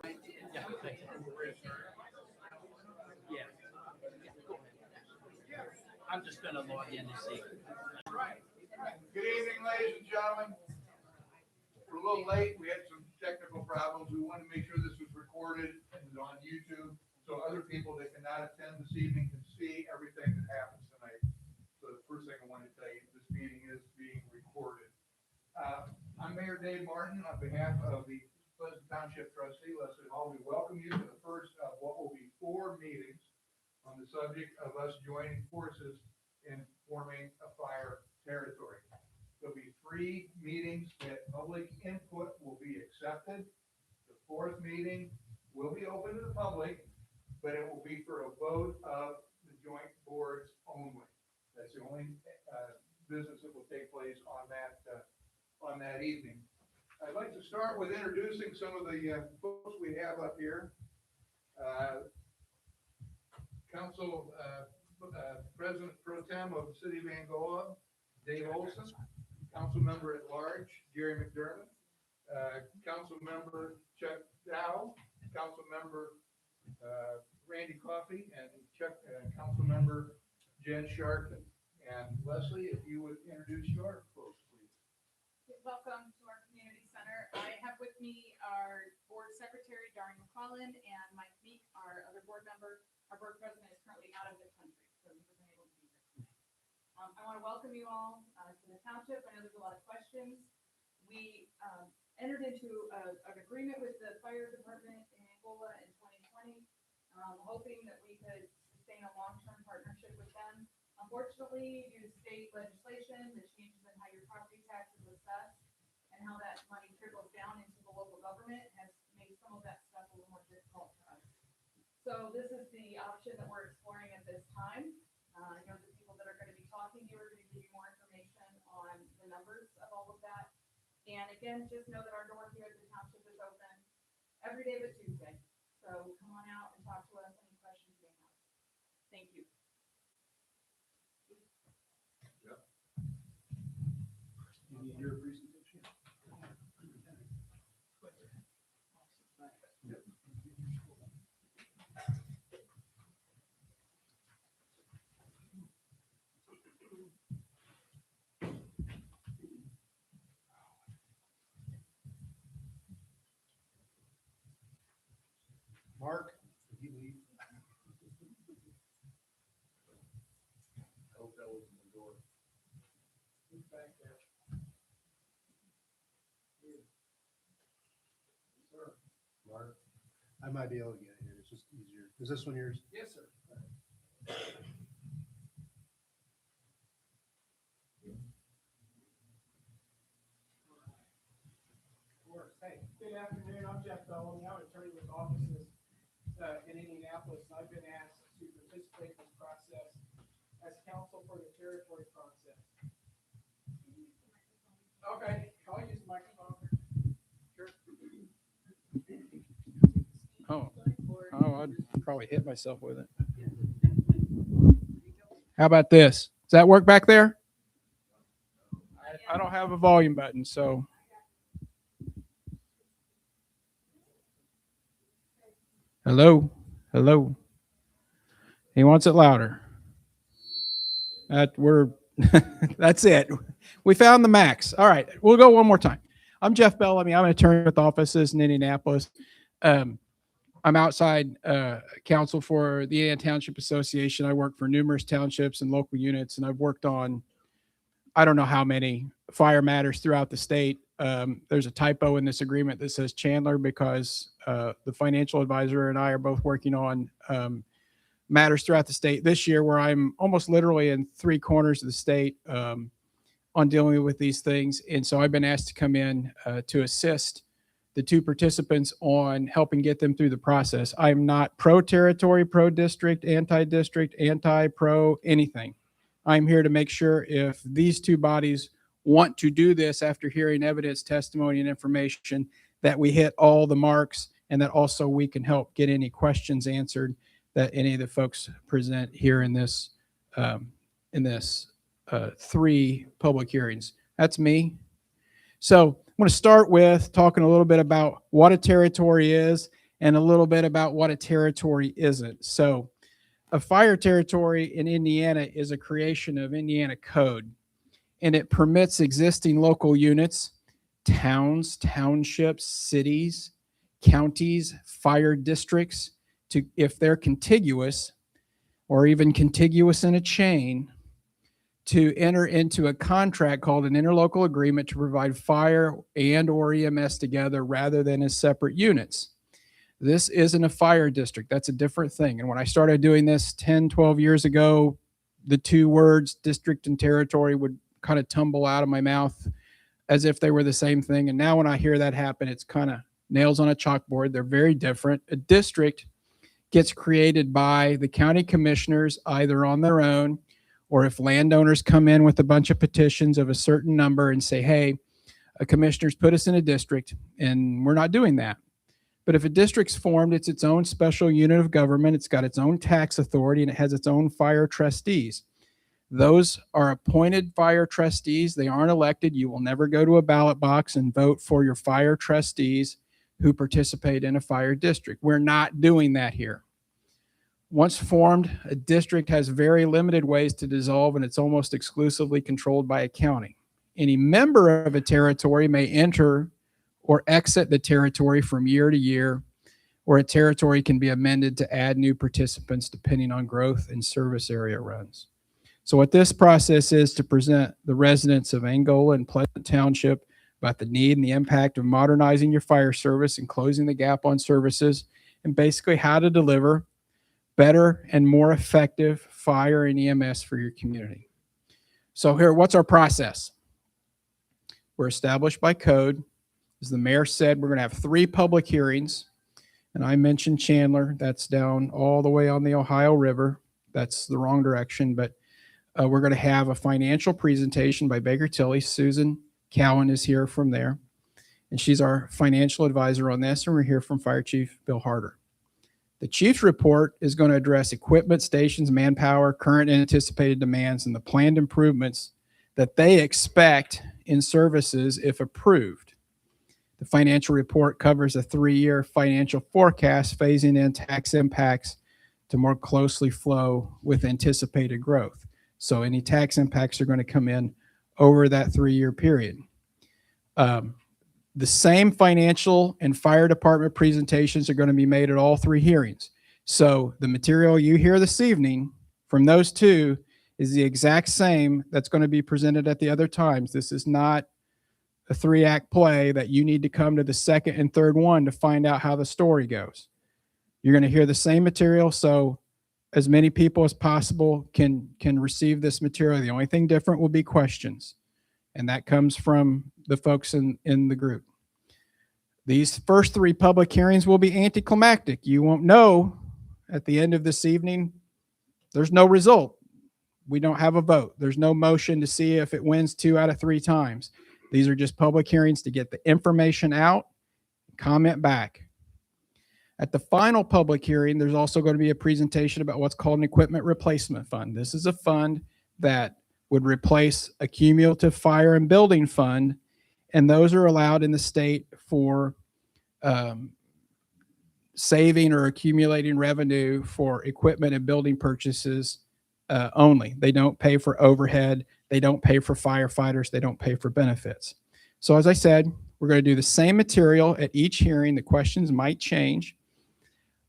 Yeah, thank you. Yeah. I'm just going to log in to see. Good evening, ladies and gentlemen. We're a little late. We had some technical problems. We wanted to make sure this was recorded and on YouTube, so other people that cannot attend this evening can see everything that happens tonight. So the first thing I want to tell you, this meeting is being recorded. I'm Mayor Dave Martin on behalf of the Pleasant Township trustee, Leslie Hall. We welcome you to the first of what will be 4 meetings on the subject of us joining forces in forming a fire territory. There'll be 3 meetings that public input will be accepted. The 4th meeting will be open to the public, but it will be for a vote of the joint boards only. That's the only business that will take place on that evening. I'd like to start with introducing some of the folks we have up here. Council President Pro Tem of the City of Angola, Dave Olson. Council Member at Large, Gary McDermott. Council Member Chuck Dow. Council Member Randy Coffey, and Council Member Jen Sharkton. And Leslie, if you would introduce your folks, please. Welcome to our community center. I have with me our board secretary, Darren McClellan, and Mike Meek, our other board member. Our board president is currently out of the country, so he wasn't able to be here. I want to welcome you all to the township. I know there's a lot of questions. We entered into an agreement with the fire department in Angola in 2020, hoping that we could sustain a long-term partnership with them. Unfortunately, due to state legislation, the changes in how your property tax is assessed and how that money trickles down into the local government has made some of that stuff a little more difficult for us. So this is the option that we're exploring at this time. I know the people that are going to be talking to you are going to give you more information on the numbers of all of that. And again, just know that our door here at the township is open every day but Tuesday. So come on out and talk to us, any questions you have. Thank you. You need your presentation? Mark, did you leave? I hope that wasn't the door. Who's back there? Sir. Mark, I might be able to get it here. It's just easier. Is this one yours? Yes, sir. Hey, good afternoon. I'm Jeff Bellamy. I'm attorney with offices in Indianapolis. I've been asked to participate in this process as counsel for the territory process. Okay, I'll use the microphone. Sure. I'd probably hit myself with it. How about this? Does that work back there? I don't have a volume button, so. Hello, hello. He wants it louder. That's it. We found the max. All right, we'll go one more time. I'm Jeff Bellamy. I'm an attorney with offices in Indianapolis. I'm outside counsel for the Indiana Township Association. I work for numerous townships and local units, and I've worked on, I don't know how many fire matters throughout the state. There's a typo in this agreement that says Chandler because the financial advisor and I are both working on matters throughout the state this year, where I'm almost literally in 3 corners of the state on dealing with these things. And so I've been asked to come in to assist the 2 participants on helping get them through the process. I'm not pro-territory, pro-district, anti-district, anti-pro, anything. I'm here to make sure if these 2 bodies want to do this after hearing evidence, testimony, and information, that we hit all the marks, and that also we can help get any questions answered that any of the folks present here in this 3 public hearings. That's me. So I'm going to start with talking a little bit about what a territory is and a little bit about what a territory isn't. So a fire territory in Indiana is a creation of Indiana code, and it permits existing local units, towns, townships, cities, counties, fire districts, to, if they're contiguous or even contiguous in a chain, to enter into a contract called an interlocal agreement to provide fire and or EMS together rather than as separate units. This isn't a fire district. That's a different thing. And when I started doing this 10, 12 years ago, the two words district and territory would kind of tumble out of my mouth as if they were the same thing. And now when I hear that happen, it's kind of nails on a chalkboard. They're very different. A district gets created by the county commissioners either on their own, or if landowners come in with a bunch of petitions of a certain number and say, hey, commissioners put us in a district, and we're not doing that. But if a district's formed, it's its own special unit of government. It's got its own tax authority, and it has its own fire trustees. Those are appointed fire trustees. They aren't elected. You will never go to a ballot box and vote for your fire trustees who participate in a fire district. We're not doing that here. Once formed, a district has very limited ways to dissolve, and it's almost exclusively controlled by a county. Any member of a territory may enter or exit the territory from year to year, or a territory can be amended to add new participants depending on growth and service area runs. So what this process is to present the residents of Angola and Pleasant Township about the need and the impact of modernizing your fire service and closing the gap on services, and basically how to deliver better and more effective fire and EMS for your community. So here, what's our process? We're established by code. As the mayor said, we're going to have 3 public hearings. And I mentioned Chandler. That's down all the way on the Ohio River. That's the wrong direction. But we're going to have a financial presentation by Baker Tilly. Susan Cowan is here from there. And she's our financial advisor on this. And we're here from Fire Chief Bill Harder. The chief's report is going to address equipment, stations, manpower, current and anticipated demands, and the planned improvements that they expect in services if approved. The financial report covers a 3-year financial forecast, phasing in tax impacts to more closely flow with anticipated growth. So any tax impacts are going to come in over that 3-year period. The same financial and fire department presentations are going to be made at all 3 hearings. So the material you hear this evening from those 2 is the exact same that's going to be presented at the other times. This is not a 3-act play that you need to come to the 2nd and 3rd one to find out how the story goes. You're going to hear the same material, so as many people as possible can receive this material. The only thing different will be questions, and that comes from the folks in the group. These first 3 public hearings will be anticlimactic. You won't know at the end of this evening. There's no result. We don't have a vote. There's no motion to see if it wins 2 out of 3 times. These are just public hearings to get the information out, comment back. At the final public hearing, there's also going to be a presentation about what's called an equipment replacement fund. This is a fund that would replace a cumulative fire and building fund, and those are allowed in the state for saving or accumulating revenue for equipment and building purchases only. They don't pay for overhead. They don't pay for firefighters. They don't pay for benefits. So as I said, we're going to do the same material at each hearing. The questions might change.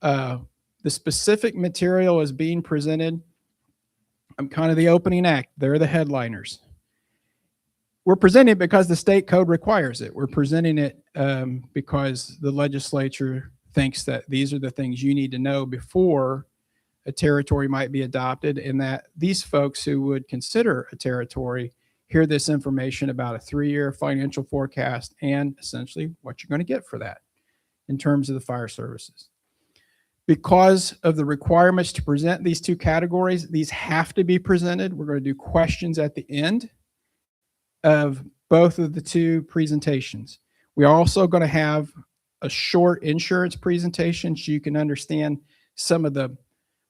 The specific material is being presented. I'm kind of the opening act. They're the headliners. We're presenting it because the state code requires it. We're presenting it because the legislature thinks that these are the things you need to know before a territory might be adopted, and that these folks who would consider a territory hear this information about a 3-year financial forecast and essentially what you're going to get for that in terms of the fire services. Because of the requirements to present these 2 categories, these have to be presented. We're going to do questions at the end of both of the 2 presentations. We're also going to have a short insurance presentation so you can understand some of the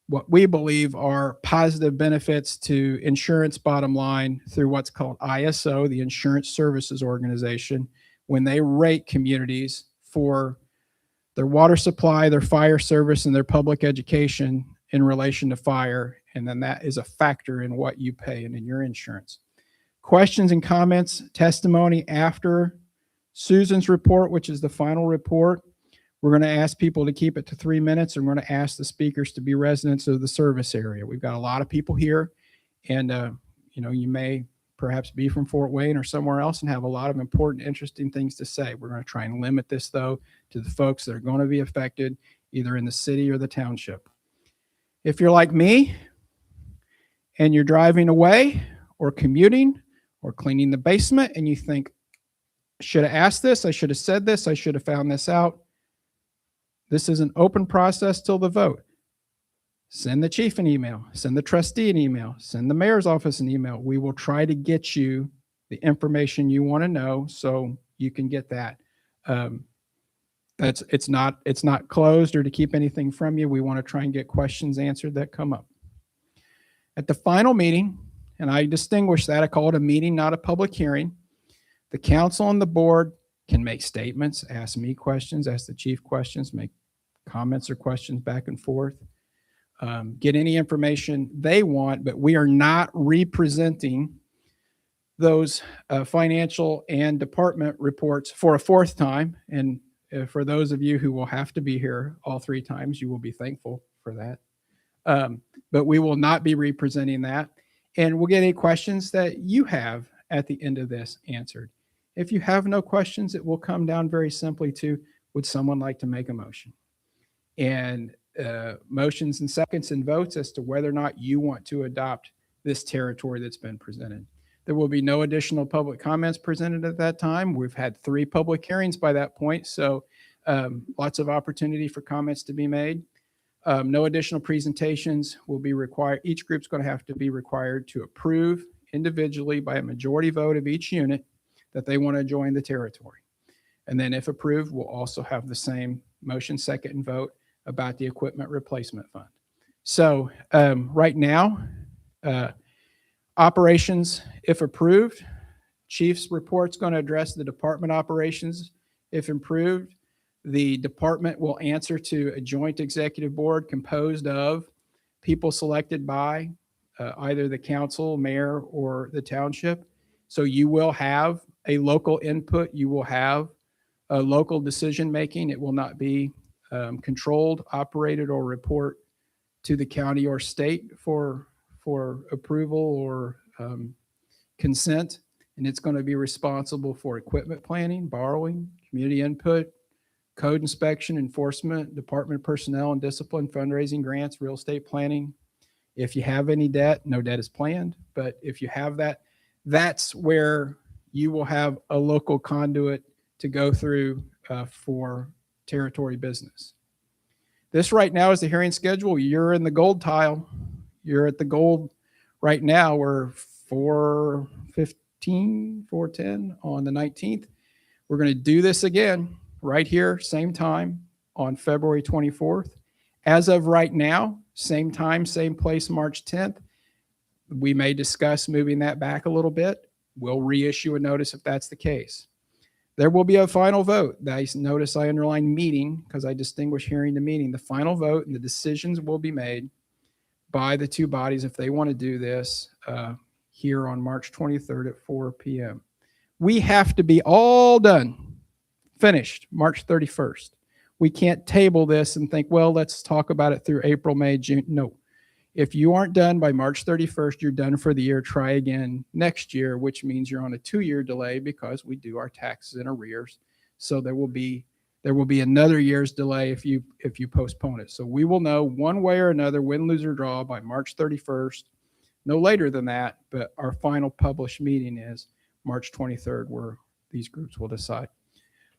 what we believe are positive benefits to insurance bottom line through what's called ISO, the Insurance Services Organization, when they rate communities for their water supply, their fire service, and their public education in relation to fire. And then that is a factor in what you pay and in your insurance. Questions and comments, testimony after Susan's report, which is the final report. We're going to ask people to keep it to 3 minutes, and we're going to ask the speakers to be residents of the service area. We've got a lot of people here, and you may perhaps be from Fort Wayne or somewhere else and have a lot of important, interesting things to say. We're going to try and limit this, though, to the folks that are going to be affected either in the city or the township. If you're like me and you're driving away or commuting or cleaning the basement and you think, I should have asked this, I should have said this, I should have found this out. This is an open process till the vote. Send the chief an email, send the trustee an email, send the mayor's office an email. We will try to get you the information you want to know so you can get that. It's not closed or to keep anything from you. We want to try and get questions answered that come up. At the final meeting, and I distinguish that, I call it a meeting, not a public hearing. The council and the board can make statements, ask me questions, ask the chief questions, make comments or questions back and forth, get any information they want, but we are not representing those financial and department reports for a fourth time. And for those of you who will have to be here all 3 times, you will be thankful for that. But we will not be representing that. And we'll get any questions that you have at the end of this answered. If you have no questions, it will come down very simply to, would someone like to make a motion? And motions and seconds and votes as to whether or not you want to adopt this territory that's been presented. There will be no additional public comments presented at that time. We've had 3 public hearings by that point, so lots of opportunity for comments to be made. No additional presentations will be required. Each group's going to have to be required to approve individually by a majority vote of each unit that they want to join the territory. And then if approved, we'll also have the same motion, second, and vote about the equipment replacement fund. So right now, operations, if approved, chief's report's going to address the department operations. If approved, the department will answer to a joint executive board composed of people selected by either the council, mayor, or the township. So you will have a local input. You will have a local decision making. It will not be controlled, operated, or report to the county or state for approval or consent. And it's going to be responsible for equipment planning, borrowing, community input, code inspection, enforcement, department personnel and discipline, fundraising, grants, real estate planning. If you have any debt, no debt is planned. But if you have that, that's where you will have a local conduit to go through for territory business. This right now is the hearing schedule. You're in the gold tile. You're at the gold right now. We're 4:15, 4:10 on the 19th. We're going to do this again right here, same time on February 24th. As of right now, same time, same place, March 10th. We may discuss moving that back a little bit. We'll reissue a notice if that's the case. There will be a final vote. Notice I underline meeting because I distinguish hearing to meeting. The final vote and the decisions will be made by the 2 bodies if they want to do this here on March 23rd at 4 p.m. We have to be all done, finished March 31st. We can't table this and think, well, let's talk about it through April, May, June. No. If you aren't done by March 31st, you're done for the year. Try again next year, which means you're on a 2-year delay because we do our taxes in arrears. So there will be another year's delay if you postpone it. So we will know one way or another, win, lose, or draw by March 31st, no later than that. But our final published meeting is March 23rd, where these groups will decide.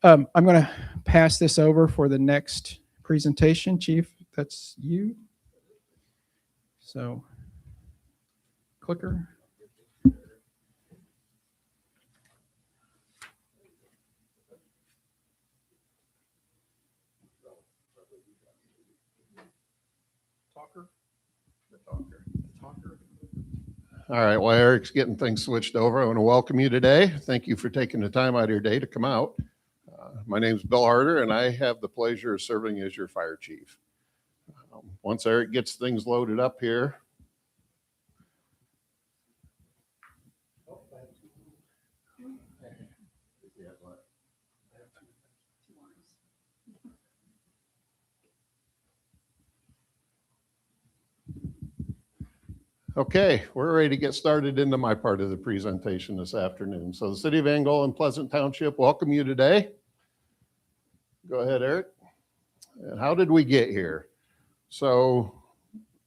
I'm going to pass this over for the next presentation. Chief, that's you. So, clicker. Talker. All right, while Eric's getting things switched over, I want to welcome you today. Thank you for taking the time out of your day to come out. My name's Bill Harder, and I have the pleasure of serving as your fire chief. Once Eric gets things loaded up here. Okay, we're ready to get started into my part of the presentation this afternoon. So the City of Angola and Pleasant Township welcome you today. Go ahead, Eric. And how did we get here? So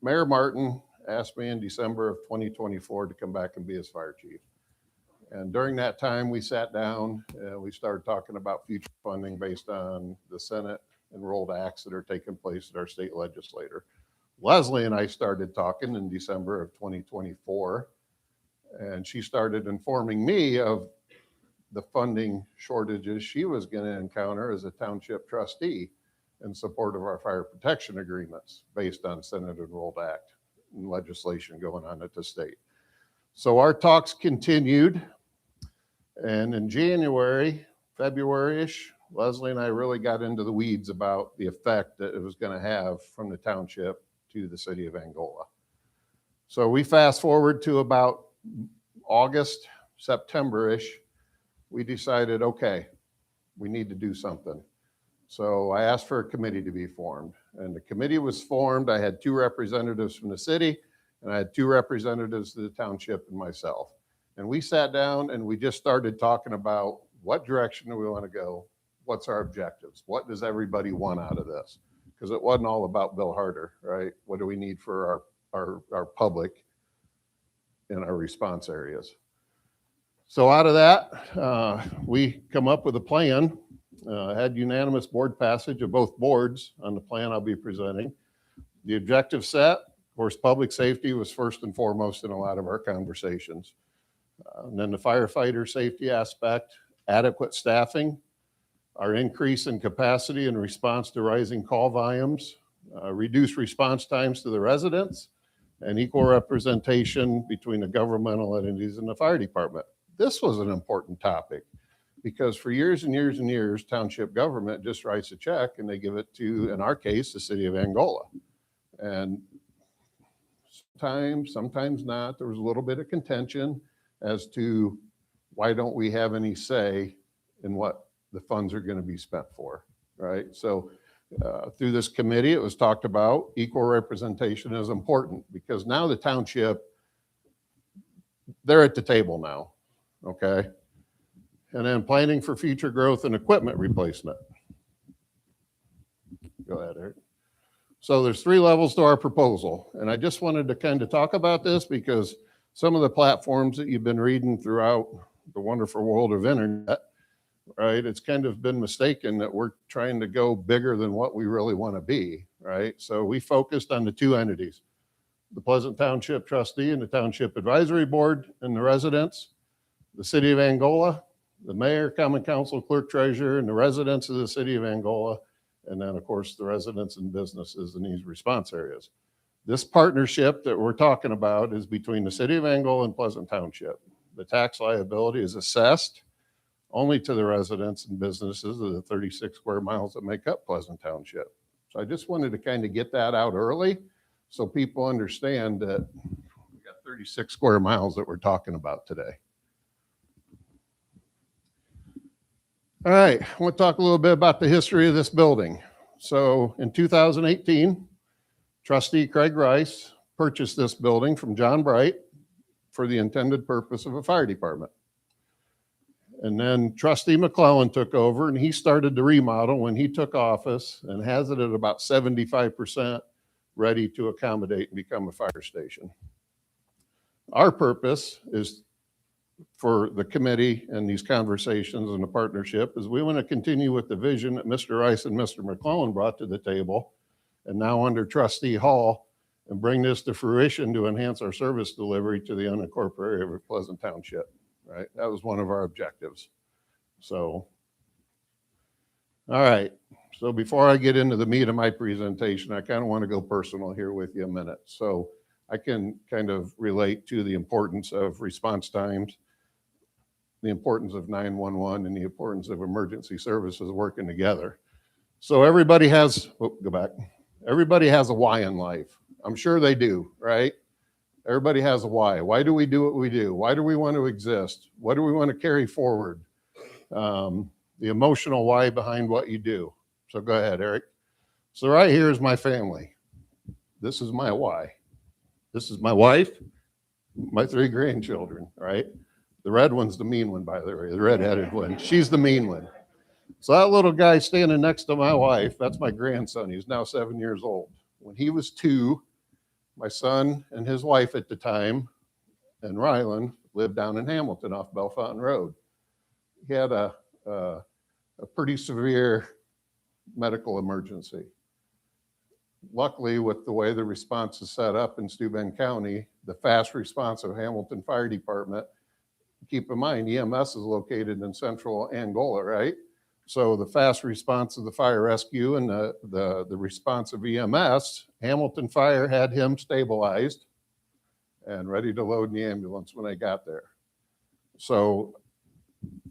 Mayor Martin asked me in December of 2024 to come back and be his fire chief. And during that time, we sat down and we started talking about future funding based on the Senate enrolled acts that are taking place at our state legislature. Leslie and I started talking in December of 2024, and she started informing me of the funding shortages she was going to encounter as a township trustee in support of our fire protection agreements based on Senate enrolled act and legislation going on at the state. So our talks continued, and in January, February-ish, Leslie and I really got into the weeds about the effect that it was going to have from the township to the city of Angola. So we fast forward to about August, September-ish, we decided, okay, we need to do something. So I asked for a committee to be formed, and the committee was formed. I had 2 representatives from the city, and I had 2 representatives to the township and myself. And we sat down and we just started talking about what direction do we want to go? What's our objectives? What does everybody want out of this? Because it wasn't all about Bill Harder, right? What do we need for our public in our response areas? So out of that, we come up with a plan, had unanimous board passage of both boards on the plan I'll be presenting. The objective set, of course, public safety was first and foremost in a lot of our conversations. And then the firefighter safety aspect, adequate staffing, our increase in capacity in response to rising call volumes, reduced response times to the residents, and equal representation between the governmental entities and the fire department. This was an important topic because for years and years and years, township government just writes a check and they give it to, in our case, the city of Angola. And sometimes not. There was a little bit of contention as to why don't we have any say in what the funds are going to be spent for, right? So through this committee, it was talked about equal representation is important because now the township, they're at the table now, okay? And then planning for future growth and equipment replacement. Go ahead, Eric. So there's 3 levels to our proposal. And I just wanted to kind of talk about this because some of the platforms that you've been reading throughout the wonderful world of internet, right? It's kind of been mistaken that we're trying to go bigger than what we really want to be, right? So we focused on the 2 entities, the Pleasant Township trustee and the Township Advisory Board and the residents, the city of Angola, the mayor, common council, clerk, treasurer, and the residents of the city of Angola, and then of course the residents and businesses in these response areas. This partnership that we're talking about is between the city of Angola and Pleasant Township. The tax liability is assessed only to the residents and businesses of the 36 square miles that make up Pleasant Township. So I just wanted to kind of get that out early so people understand that we got 36 square miles that we're talking about today. All right, I want to talk a little bit about the history of this building. So in 2018, trustee Craig Rice purchased this building from John Bright for the intended purpose of a fire department. And then trustee McClellan took over and he started the remodel when he took office and has it at about 75% ready to accommodate and become a fire station. Our purpose is for the committee and these conversations and the partnership is we want to continue with the vision that Mr. Rice and Mr. McClellan brought to the table and now under trustee Hall and bring this to fruition to enhance our service delivery to the unincorporated area of Pleasant Township. Right, that was one of our objectives. So, all right. So before I get into the meat of my presentation, I kind of want to go personal here with you a minute. So I can kind of relate to the importance of response times the importance of 911 and the importance of emergency services working together. So everybody has, go back. Everybody has a why in life. I'm sure they do, right? Everybody has a why. Why do we do what we do? Why do we want to exist? What do we want to carry forward? The emotional why behind what you do. So go ahead, Eric. So right here is my family. This is my why. This is my wife, my 3 grandchildren, right? The red one's the mean one, by the way, the redheaded one. She's the mean one. So that little guy standing next to my wife, that's my grandson. He's now 7 years old. When he was 2, my son and his wife at the time, and Rylan, lived down in Hamilton off Bellefontaine Road. He had a pretty severe medical emergency. Luckily, with the way the response is set up in Steuben County, the fast response of Hamilton Fire Department, keep in mind, EMS is located in central Angola, right? So the fast response of the fire rescue and the response of EMS, Hamilton Fire had him stabilized and ready to load in the ambulance when I got there. So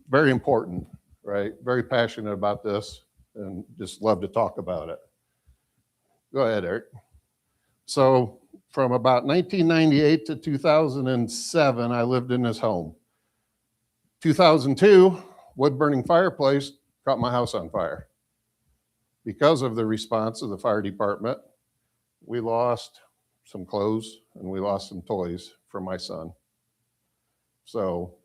very important, right? Very passionate about this and just love to talk about it. Go ahead, Eric. So from about 1998 to 2007, I lived in this home. 2002, wood burning fireplace caught my house on fire. Because of the response of the fire department, we lost some clothes and we lost some toys for my son. So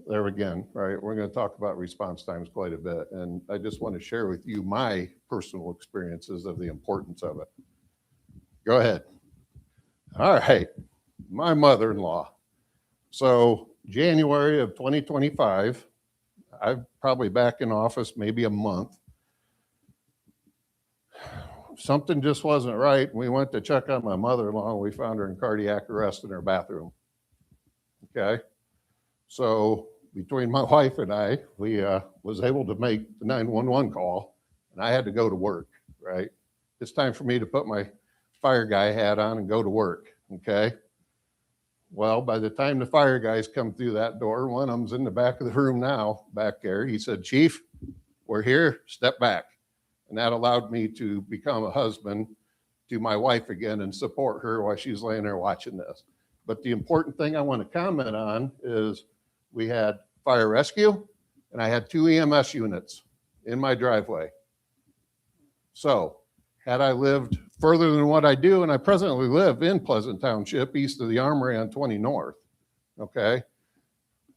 there again, right, we're going to talk about response times quite a bit. And I just want to share with you my personal experiences of the importance of it. Go ahead. All right, my mother-in-law. So January of 2025, I'm probably back in office maybe a month. Something just wasn't right. We went to check on my mother-in-law and we found her in cardiac arrest in her bathroom. Okay. So between my wife and I, we was able to make the 911 call and I had to go to work, right? It's time for me to put my fire guy hat on and go to work. Okay. Well, by the time the fire guys come through that door, one of them's in the back of the room now, back there. He said, "Chief, we're here, step back." And that allowed me to become a husband to my wife again and support her while she's laying there watching this. But the important thing I want to comment on is we had fire rescue and I had 2 EMS units in my driveway. So had I lived further than what I do, and I presently live in Pleasant Township, east of the Armory on 20 North, okay,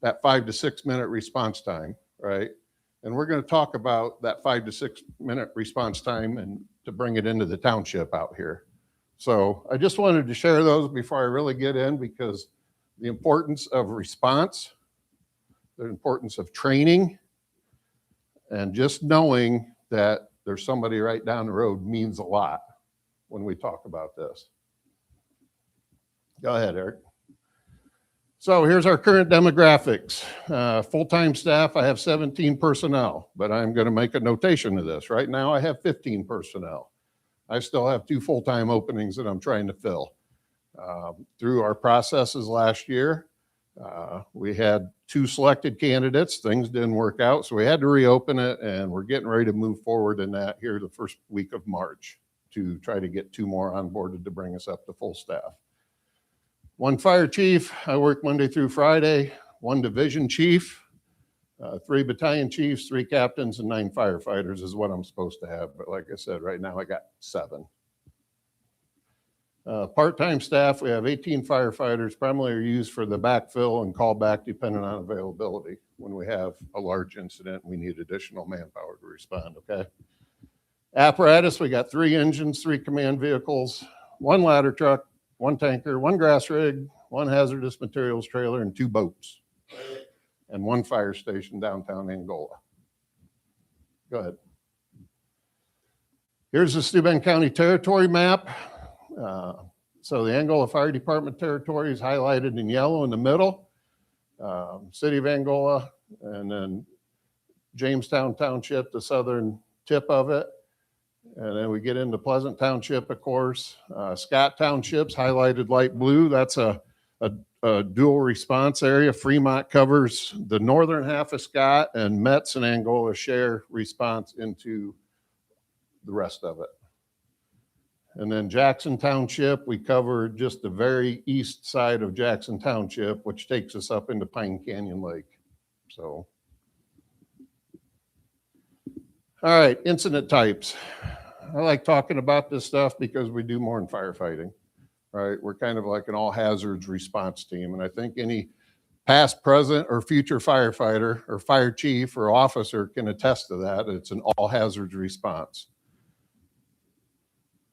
that 5 to 6 minute response time, right? And we're going to talk about that 5 to 6 minute response time and to bring it into the township out here. So I just wanted to share those before I really get in, because the importance of response, the importance of training, and just knowing that there's somebody right down the road means a lot when we talk about this. Go ahead, Eric. So here's our current demographics. Full-time staff, I have 17 personnel, but I'm going to make a notation of this. Right now I have 15 personnel. I still have 2 full-time openings that I'm trying to fill. Through our processes last year, we had 2 selected candidates. Things didn't work out, so we had to reopen it, and we're getting ready to move forward in that here the first week of March to try to get 2 more onboarded to bring us up to full staff. 1 fire chief, I work Monday through Friday. 1 division chief, 3 battalion chiefs, 3 captains, and 9 firefighters is what I'm supposed to have. But like I said, right now I got 7. Part-time staff, we have 18 firefighters, primarily used for the backfill and callback depending on availability. When we have a large incident, we need additional manpower to respond, okay? Apparatus, we got 3 engines, 3 command vehicles, 1 ladder truck, 1 tanker, 1 grass rig, 1 hazardous materials trailer, and 2 boats, and 1 fire station downtown Angola. Go ahead. Here's the Steuben County territory map. So the Angola Fire Department territory is highlighted in yellow in the middle. City of Angola, and then Jamestown Township, the southern tip of it. And then we get into Pleasant Township, of course. Scott Township's highlighted light blue. That's a a dual response area. Fremont covers the northern half of Scott, and Metz and Angola share response into the rest of it. And then Jackson Township, we cover just the very east side of Jackson Township, which takes us up into Pine Canyon Lake. So, all right, incident types. I like talking about this stuff because we do more in firefighting, right? We're kind of like an all hazards response team. And I think any past, present, or future firefighter or fire chief or officer can attest to that. It's an all hazards response.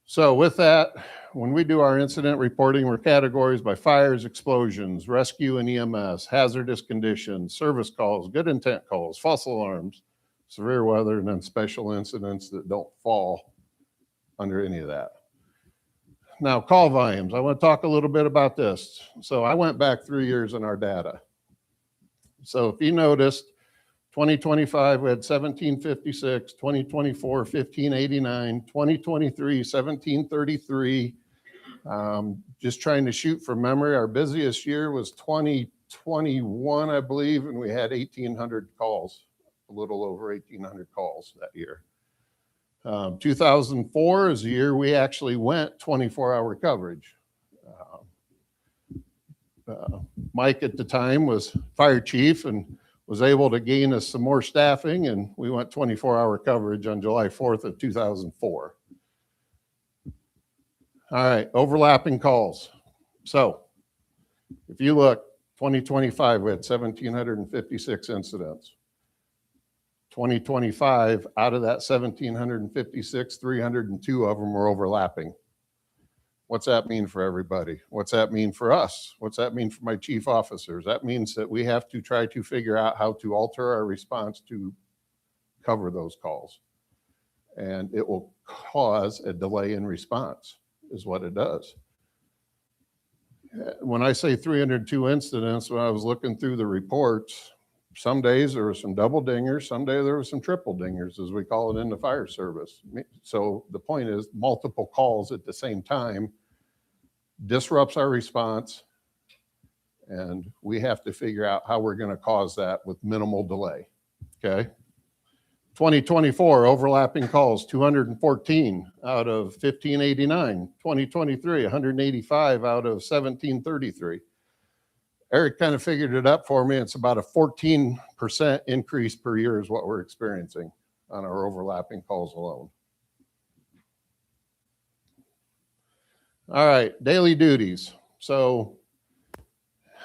So with that, when we do our incident reporting, we're categorized by fires, explosions, rescue and EMS, hazardous conditions, service calls, good intent calls, false alarms, severe weather, and then special incidents that don't fall under any of that. Now, call volumes. I want to talk a little bit about this. So I went back 3 years in our data. So if you noticed, 2025, we had 1756, 2024, 1589, 2023, 1733. Just trying to shoot from memory, our busiest year was 2021, I believe, and we had 1,800 calls, a little over 1,800 calls that year. 2004 is the year we actually went 24-hour coverage. Mike at the time was fire chief and was able to gain us some more staffing, and we went 24-hour coverage on July 4th of 2004. All right, overlapping calls. So if you look, 2025, we had 1,756 incidents. 2025, out of that 1,756, 302 of them were overlapping. What's that mean for everybody? What's that mean for us? What's that mean for my chief officers? That means that we have to try to figure out how to alter our response to cover those calls. And it will cause a delay in response, is what it does. When I say 302 incidents, when I was looking through the reports, some days there were some double dingers, some days there were some triple dingers, as we call it in the fire service. So the point is, multiple calls at the same time disrupts our response, and we have to figure out how we're going to cause that with minimal delay. Okay. 2024 overlapping calls, 214 out of 1589. 2023, 185 out of 1733. Eric kind of figured it up for me. It's about a 14% increase per year is what we're experiencing on our overlapping calls alone. All right, daily duties. So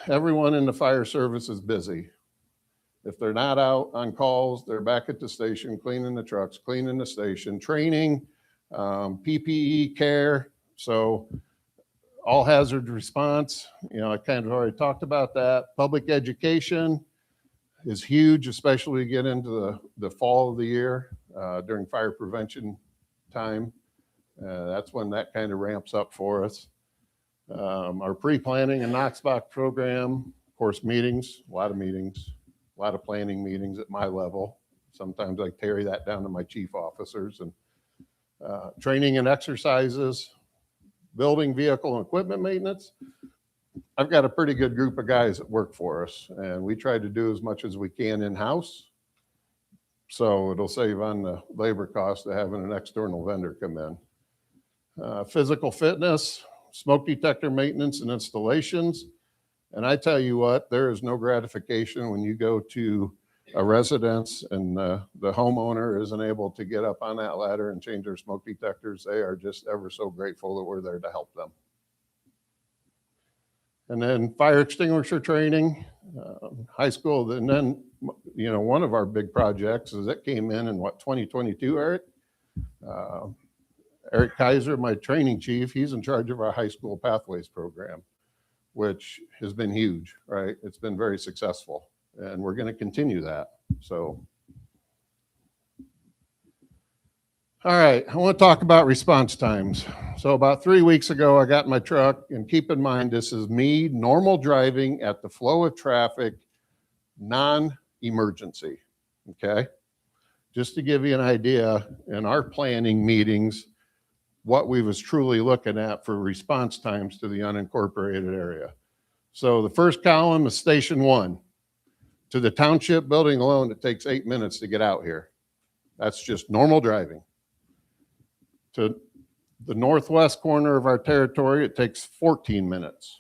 everyone in the fire service is busy. If they're not out on calls, they're back at the station, cleaning the trucks, cleaning the station, training, PPE care. So all hazard response, I kind of already talked about that. Public education is huge, especially to get into the fall of the year during fire prevention time. That's when that kind of ramps up for us. Our pre-planning and Knox box program, of course, meetings, a lot of planning meetings at my level. Sometimes I carry that down to my chief officers, and training and exercises, building, vehicle, and equipment maintenance. I've got a pretty good group of guys that work for us, and we try to do as much as we can in-house. So it'll save on the labor cost of having an external vendor come in. Physical fitness, smoke detector maintenance and installations. And I tell you what, there is no gratification when you go to a residence and the homeowner isn't able to get up on that ladder and change their smoke detectors. They are just ever so grateful that we're there to help them. And then fire extinguisher training, high school. And then, one of our big projects is that came in 2022, Eric? Eric Kaiser, my training chief, he's in charge of our high school pathways program, which has been huge, right? It's been very successful, and we're going to continue that. So, all right, I want to talk about response times. So about 3 weeks ago, I got in my truck, and keep in mind, this is me, normal driving at the flow of traffic, non-emergency, okay? Just to give you an idea, in our planning meetings, what we was truly looking at for response times to the unincorporated area. So the first column is Station 1. To the township building alone, it takes 8 minutes to get out here. That's just normal driving. To the northwest corner of our territory, it takes 14 minutes.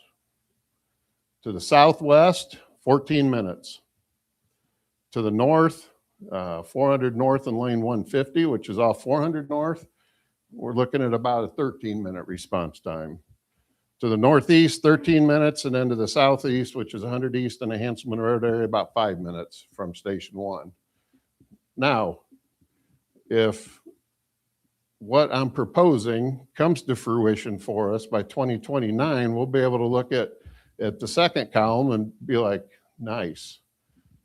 To the southwest, 14 minutes. To the north, 400 north and lane 150, which is off 400 north, we're looking at about a 13-minute response time. To the northeast, 13 minutes, and then to the southeast, which is 100 east and the Hanselman Road area, about 5 minutes from Station 1. Now, if what I'm proposing comes to fruition for us by 2029, we'll be able to look at the second column and be like, nice.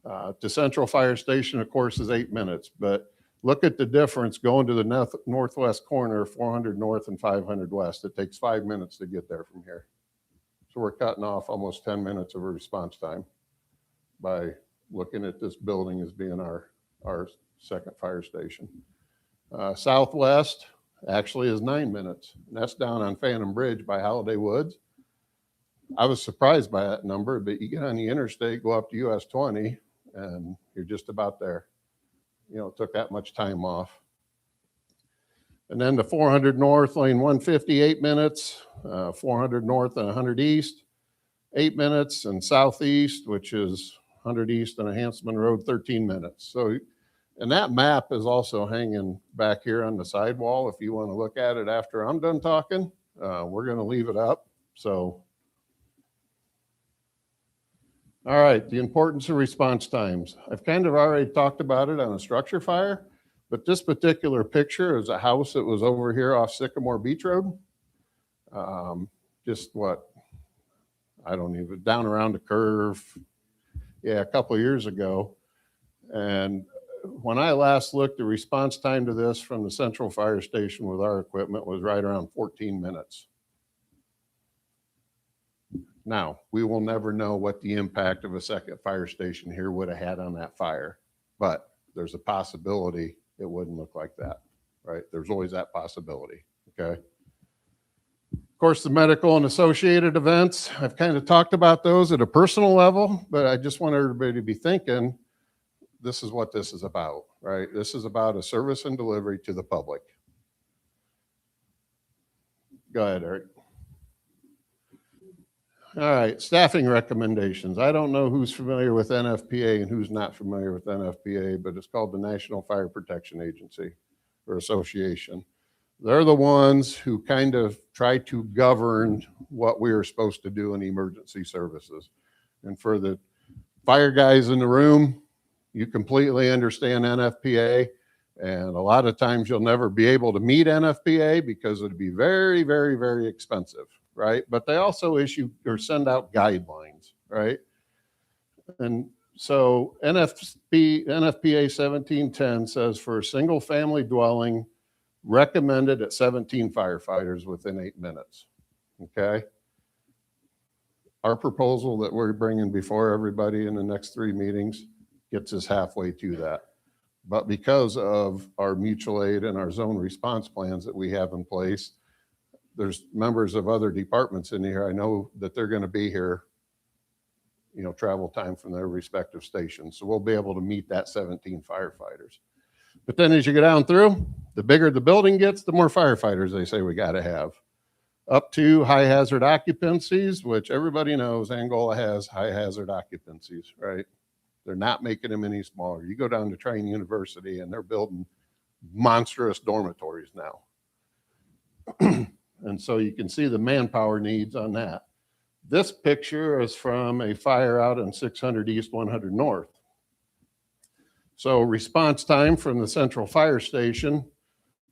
To Central Fire Station, of course, is 8 minutes, but look at the difference going to the northwest corner, 400 north and 500 west. It takes 5 minutes to get there from here. So we're cutting off almost 10 minutes of a response time by looking at this building as being our second fire station. Southwest actually is 9 minutes, and that's down on Phantom Bridge by Holiday Woods. I was surprised by that number, but you get on the interstate, go up to US 20, and you're just about there. You know, it took that much time off. And then the 400 north, lane 150, 8 minutes, 400 north and 100 east, 8 minutes, and southeast, which is 100 east and a Hanselman Road, 13 minutes. So, and that map is also hanging back here on the sidewall. If you want to look at it after I'm done talking, we're going to leave it up. So, all right, the importance of response times. I've kind of already talked about it on a structure fire, but this particular picture is a house that was over here off Sycamore Beach Road. Just what, I don't even, down around the curve. Yeah, a couple of years ago. And when I last looked, the response time to this from the Central Fire Station with our equipment was right around 14 minutes. Now, we will never know what the impact of a second fire station here would have had on that fire, but there's a possibility it wouldn't look like that, right? There's always that possibility, okay? Of course, the medical and associated events, I've kind of talked about those at a personal level, but I just want everybody to be thinking, this is what this is about, right? This is about a service and delivery to the public. Go ahead, Eric. All right, staffing recommendations. I don't know who's familiar with NFPA and who's not familiar with NFPA, but it's called the National Fire Protection Agency or Association. They're the ones who kind of try to govern what we are supposed to do in emergency services. And for the fire guys in the room, you completely understand NFPA. And a lot of times you'll never be able to meet NFPA because it'd be very, very, very expensive, right? But they also issue or send out guidelines, right? And so NFPA 1710 says for a single family dwelling, recommended at 17 firefighters within 8 minutes, okay? Our proposal that we're bringing before everybody in the next 3 meetings gets us halfway to that. But because of our mutual aid and our zone response plans that we have in place, there's members of other departments in here. I know that they're going to be here, you know, travel time from their respective stations. So we'll be able to meet that 17 firefighters. But then as you go down through, the bigger the building gets, the more firefighters they say we got to have. Up to high hazard occupancies, which everybody knows Angola has high hazard occupancies, right? They're not making them any smaller. You go down to Trine University and they're building monstrous dormitories now. And so you can see the manpower needs on that. This picture is from a fire out in 600 East, 100 North. So response time from the Central Fire Station,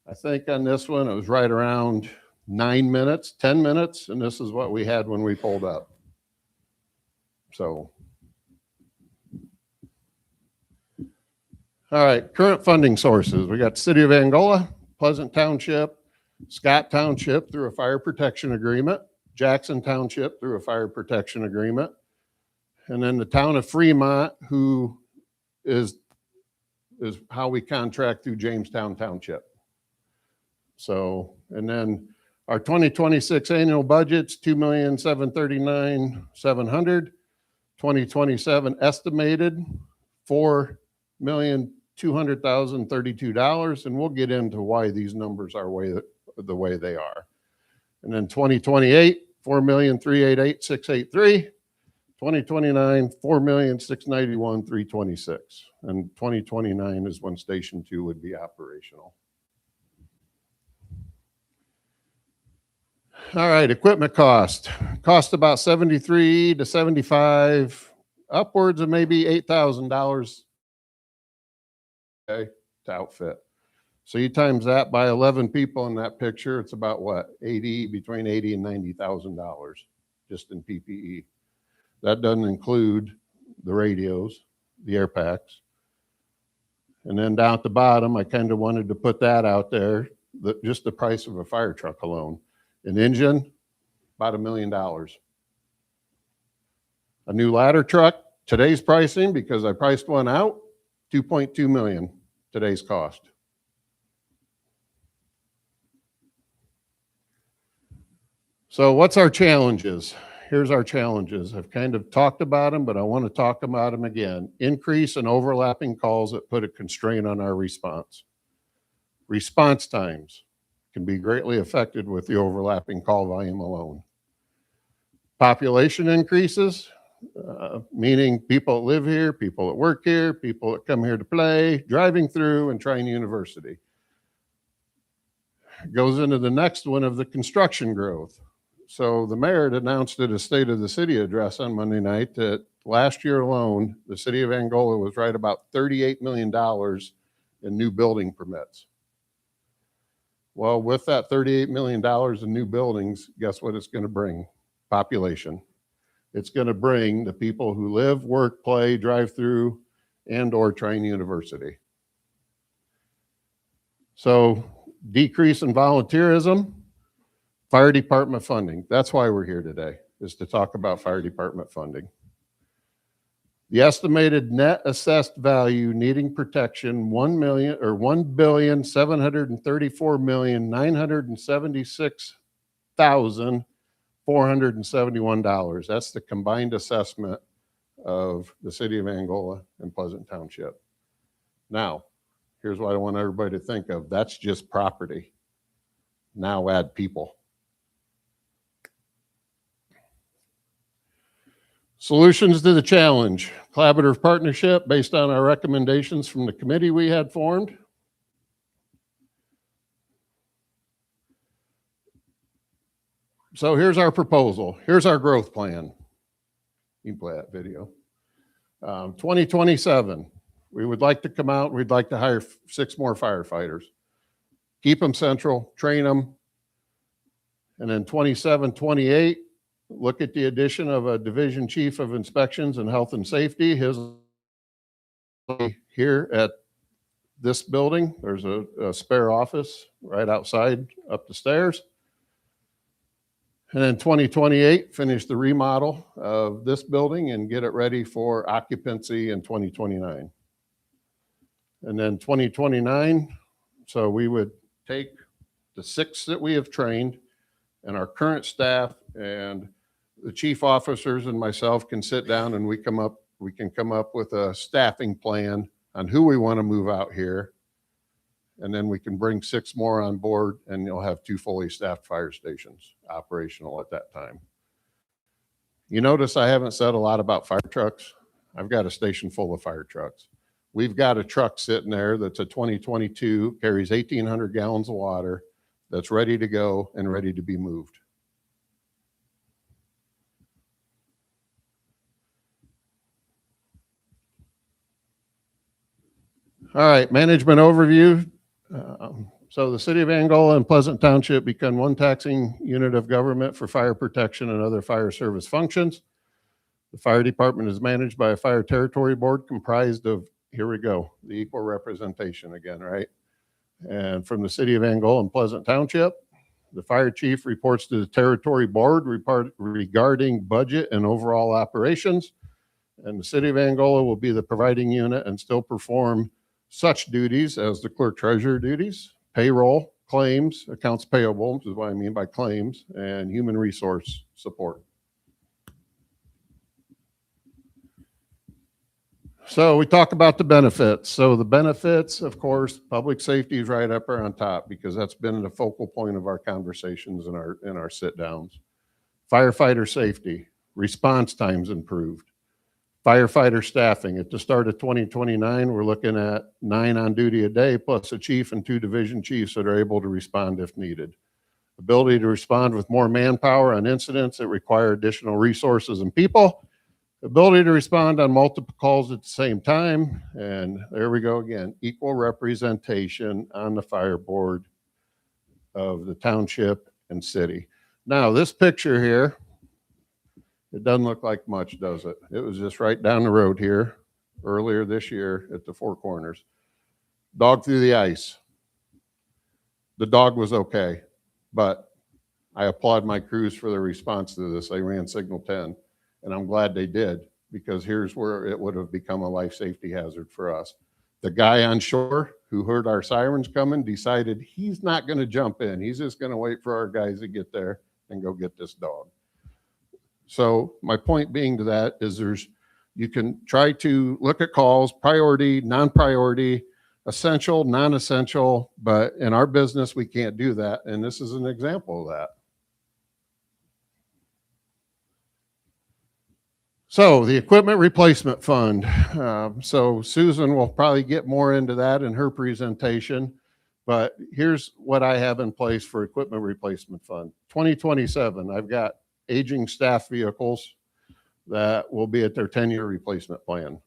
I think on this one, it was right around 9 minutes, 10 minutes, and this is what we had when we pulled up. So, all right, current funding sources. We got City of Angola, Pleasant Township, Scott Township through a fire protection agreement, Jackson Township through a fire protection agreement, and then the town of Fremont, who is how we contract through Jamestown Township. So, and then Our 2026 annual budget's $2,739,700. 2027 estimated $4,200,032, and we'll get into why these numbers are the way they are. And then 2028, $4,388,683. 2029, $4,691,326. And 2029 is when Station 2 would be operational. All right, equipment cost. Cost about 73 to 75, upwards of maybe $8,000 okay, to outfit. So you times that by 11 people in that picture, it's about what? Between $80 and $90,000 just in PPE. That doesn't include the radios, the air packs. And then down at the bottom, I kind of wanted to put that out there, just the price of a fire truck alone. An engine, about $1 million. A new ladder truck, today's pricing, because I priced one out, $2.2 million, today's cost. So what's our challenges? Here's our challenges. I've kind of talked about them, but I want to talk about them again. Increase in overlapping calls that put a constraint on our response. Response times can be greatly affected with the overlapping call volume alone. Population increases, meaning people that live here, people that work here, people that come here to play, driving through and trying university. Goes into the next one of the construction growth. So the mayor had announced at a State of the City address on Monday night that last year alone, the city of Angola was right about $38 million in new building permits. Well, with that $38 million in new buildings, guess what it's going to bring? Population. It's going to bring the people who live, work, play, drive through, and or train university. So decrease in volunteerism, fire department funding. That's why we're here today, is to talk about fire department funding. The estimated net assessed value needing protection, $1,734,976,471. That's the combined assessment of the city of Angola and Pleasant Township. Now, here's what I want everybody to think of. That's just property. Now add people. Solutions to the challenge. Collaborative partnership based on our recommendations from the committee we had formed. So here's our proposal. Here's our growth plan. You can play that video. 2027, we would like to come out, we'd like to hire 6 more firefighters. Keep them central, train them. And then 27, 28, look at the addition of a division chief of inspections and health and safety. His here at this building, there's a spare office right outside up the stairs. And then 2028, finish the remodel of this building and get it ready for occupancy in 2029. And then 2029, so we would take the 6 that we have trained and our current staff and the chief officers and myself can sit down and we can come up with a staffing plan on who we want to move out here. And then we can bring 6 more on board and you'll have 2 fully staffed fire stations operational at that time. You notice I haven't said a lot about fire trucks. I've got a station full of fire trucks. We've got a truck sitting there that's a 2022, carries 1,800 gallons of water, that's ready to go and ready to be moved. All right, management overview. So the city of Angola and Pleasant Township become one taxing unit of government for fire protection and other fire service functions. The fire department is managed by a fire territory board comprised of, here we go, the equal representation again, right? And from the city of Angola and Pleasant Township, the fire chief reports to the territory board regarding budget and overall operations. And the city of Angola will be the providing unit and still perform such duties as the clerk treasurer duties, payroll, claims, accounts payable, which is what I mean by claims, and human resource support. So we talk about the benefits. So the benefits, of course, public safety is right up there on top because that's been the focal point of our conversations and our sit downs. Firefighter safety, response times improved. Firefighter staffing, at the start of 2029, we're looking at 9 on duty a day, plus a chief and 2 division chiefs that are able to respond if needed. Ability to respond with more manpower on incidents that require additional resources and people. Ability to respond on multiple calls at the same time. And there we go again, equal representation on the fire board of the township and city. Now, this picture here, it doesn't look like much, does it? It was just right down the road here earlier this year at the Four Corners. Dog through the ice. The dog was okay, but I applaud my crews for their response to this. They ran signal 10, and I'm glad they did, because here's where it would have become a life safety hazard for us. The guy on shore who heard our sirens coming decided he's not going to jump in. He's just going to wait for our guys to get there and go get this dog. So my point being to that is you can try to look at calls, priority, non-priority, essential, non-essential, but in our business, we can't do that. And this is an example of that. So the equipment replacement fund. So Susan will probably get more into that in her presentation, but here's what I have in place for equipment replacement fund. 2027, I've got aging staff vehicles that will be at their 10-year replacement plan.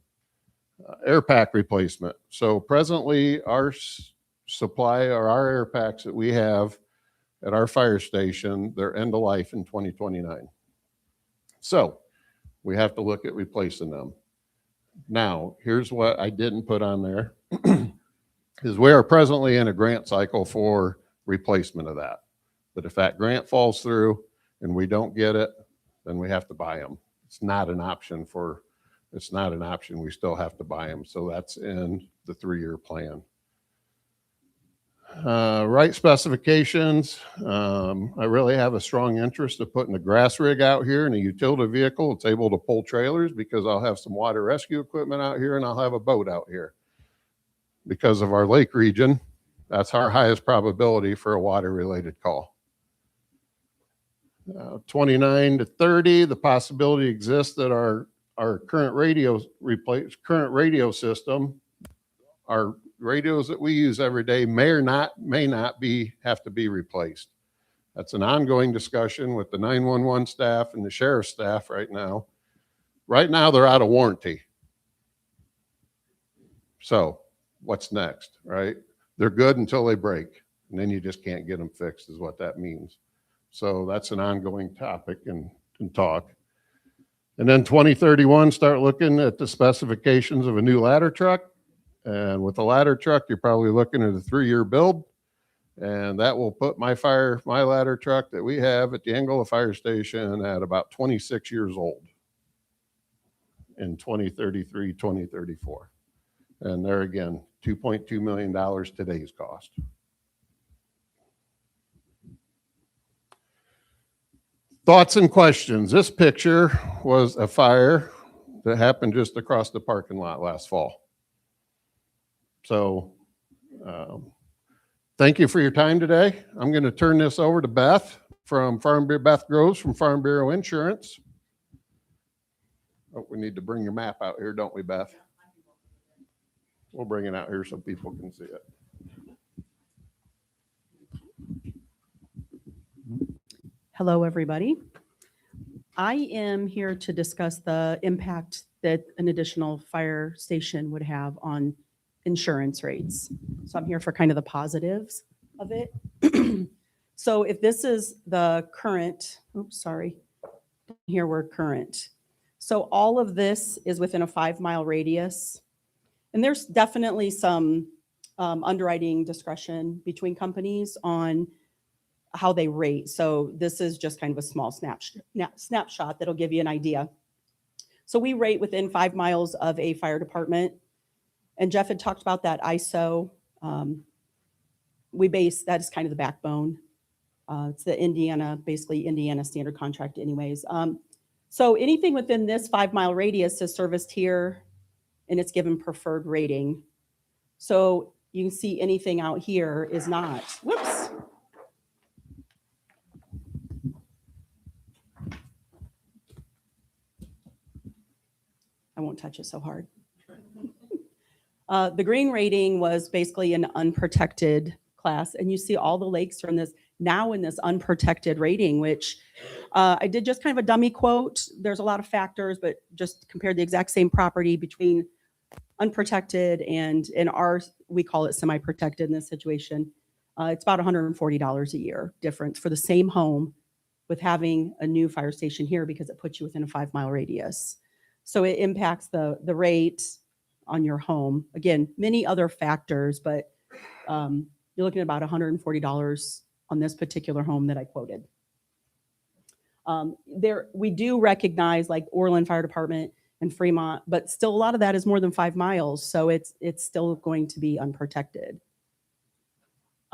Air pack replacement. So presently our supply or our air packs that we have at our fire station, they're end of life in 2029. So we have to look at replacing them. Now, here's what I didn't put on there is we are presently in a grant cycle for replacement of that. But if that grant falls through and we don't get it, then we have to buy them. It's not an option. We still have to buy them. So that's in the 3-year plan. Right specifications. I really have a strong interest of putting a grass rig out here and a utility vehicle. It's able to pull trailers because I'll have some water rescue equipment out here and I'll have a boat out here. Because of our lake region, that's our highest probability for a water related call. 29 to 30, the possibility exists that our current radio system, our radios that we use every day may not have to be replaced. That's an ongoing discussion with the 911 staff and the sheriff's staff right now. Right now, they're out of warranty. So what's next, right? They're good until they break, and then you just can't get them fixed is what that means. So that's an ongoing topic and talk. And then 2031, start looking at the specifications of a new ladder truck. And with the ladder truck, you're probably looking at a 3-year build. And that will put my ladder truck that we have at the Angola Fire Station at about 26 years old in 2033, 2034. And there again, $2.2 million today's cost. Thoughts and questions. This picture was a fire that happened just across the parking lot last fall. So thank you for your time today. I'm going to turn this over to Beth Groves from Farm Bureau Insurance. Oh, we need to bring your map out here, don't we, Beth? We'll bring it out here so people can see it. Hello, everybody. I am here to discuss the impact that an additional fire station would have on insurance rates. So I'm here for kind of the positives of it. So if this is the current, here we're current. So all of this is within a 5-mile radius. And there's definitely some underwriting discretion between companies on how they rate. So this is just kind of a small snapshot that'll give you an idea. So we rate within 5 miles of a fire department. And Jeff had talked about that ISO that is kind of the backbone. It's the basically Indiana standard contract anyways. So anything within this 5 mile radius is serviced here and it's given preferred rating. So you can see anything out here is not. Whoops. I won't touch it so hard. The green rating was basically an unprotected class, and you see all the lakes are in this now in this unprotected rating, which I did just kind of a dummy quote. There's a lot of factors, but just compared the exact same property between unprotected and in ours, we call it semi-protected in this situation. It's about $140 a year difference for the same home with having a new fire station here because it puts you within a 5 mile radius. So it impacts the rate on your home. Again, many other factors, but you're looking at about $140 on this particular home that I quoted. We do recognize like Orland Fire Department and Fremont, but still a lot of that is more than 5 miles. So it's still going to be unprotected.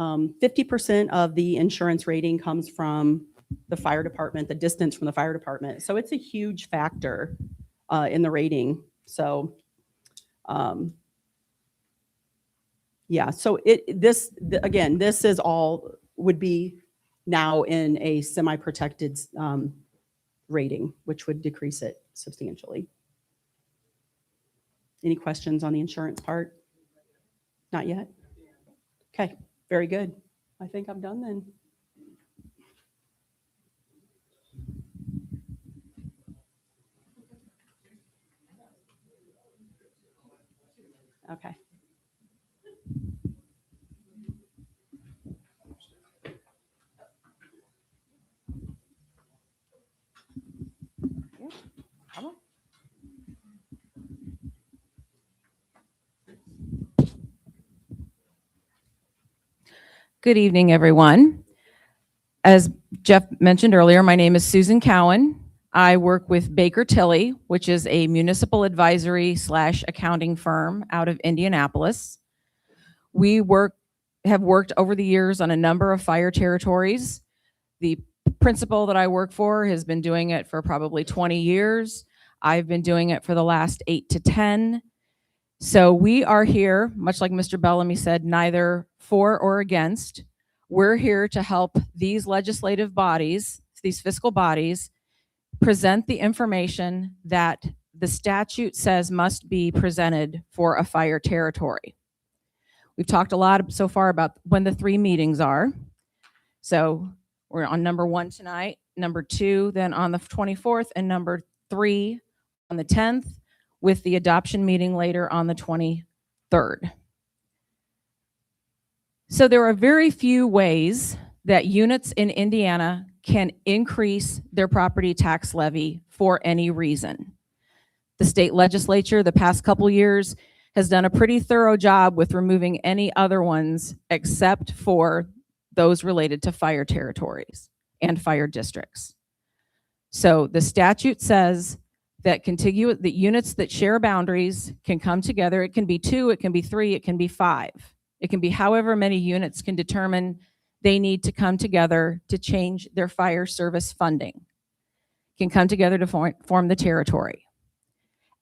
50% of the insurance rating comes from the fire department, the distance from the fire department. So it's a huge factor in the rating. So yeah, so this is all would be now in a semi-protected rating, which would decrease it substantially. Any questions on the insurance part? Not yet? Okay, very good. I think I'm done then. Okay. Yeah, come on. Good evening, everyone. As Jeff mentioned earlier, my name is Susan Cowan. I work with Baker Tilly, which is a municipal advisory / accounting firm out of Indianapolis. We have worked over the years on a number of fire territories. The principal that I work for has been doing it for probably 20 years. I've been doing it for the last 8 to 10. So we are here, much like Mr. Bellamy said, neither for or against. We're here to help these legislative bodies, these fiscal bodies, present the information that the statute says must be presented for a fire territory. We've talked a lot so far about when the 3 meetings are. So we're on number 1 tonight, number 2 then on the 24th, and number 3 on the 10th, with the adoption meeting later on the 23rd. So there are very few ways that units in Indiana can increase their property tax levy for any reason. The state legislature the past couple years has done a pretty thorough job with removing any other ones except for those related to fire territories and fire districts. So the statute says that the units that share boundaries can come together. It can be 2, it can be 3, it can be 5. It can be however many units can determine they need to come together to change their fire service funding. Can come together to form the territory.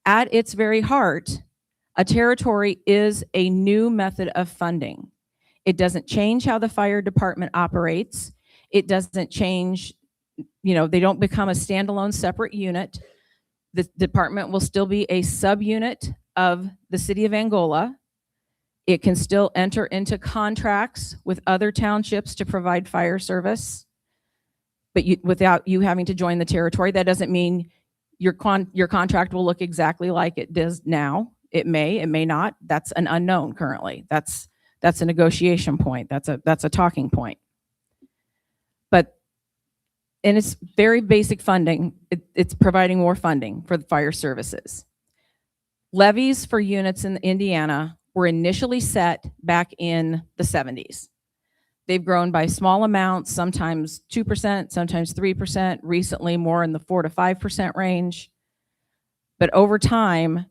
At its very heart, a territory is a new method of funding. It doesn't change how the fire department operates. It doesn't change, they don't become a standalone separate unit. The department will still be a subunit of the city of Angola. It can still enter into contracts with other townships to provide fire service, but without you having to join the territory. That doesn't mean your contract will look exactly like it does now. It may not. That's an unknown currently. That's a negotiation point. That's a talking point. And it's very basic funding. It's providing more funding for the fire services. Levies for units in Indiana were initially set back in the 70s. They've grown by small amounts, sometimes 2%, sometimes 3%, recently more in the 4 to 5% range. But over time,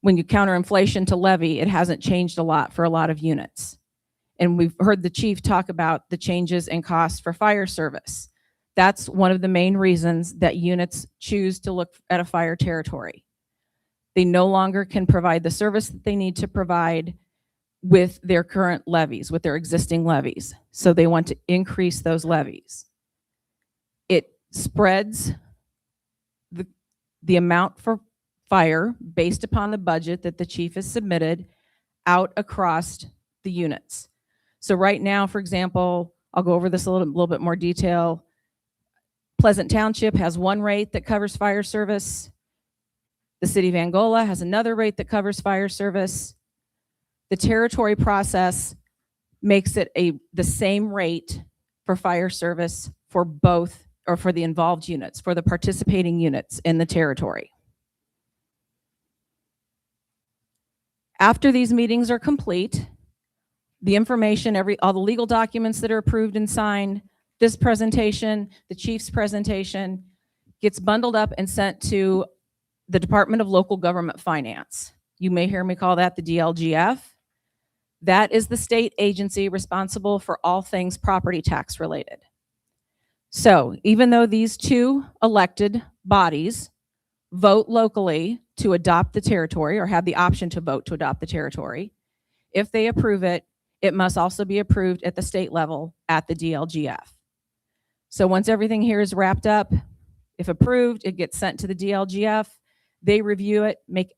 when you counter inflation to levy, it hasn't changed a lot for a lot of units. And we've heard the chief talk about the changes in cost for fire service. That's one of the main reasons that units choose to look at a fire territory. They no longer can provide the service that they need to provide with their current levies, with their existing levies. So they want to increase those levies. It spreads the amount for fire based upon the budget that the chief has submitted out across the units. So right now, for example, I'll go over this a little bit more detail. Pleasant Township has one rate that covers fire service. The city of Angola has another rate that covers fire service. The territory process makes it the same rate for fire service for both, or for the involved units, for the participating units in the territory. After these meetings are complete, the information, all the legal documents that are approved and signed, this presentation, the chief's presentation, gets bundled up and sent to the Department of Local Government Finance. You may hear me call that the DLGF. That is the state agency responsible for all things property tax related. So even though these two elected bodies vote locally to adopt the territory, or have the option to vote to adopt the territory, if they approve it, it must also be approved at the state level at the DLGF. So once everything here is wrapped up, if approved, it gets sent to the DLGF. They review it, make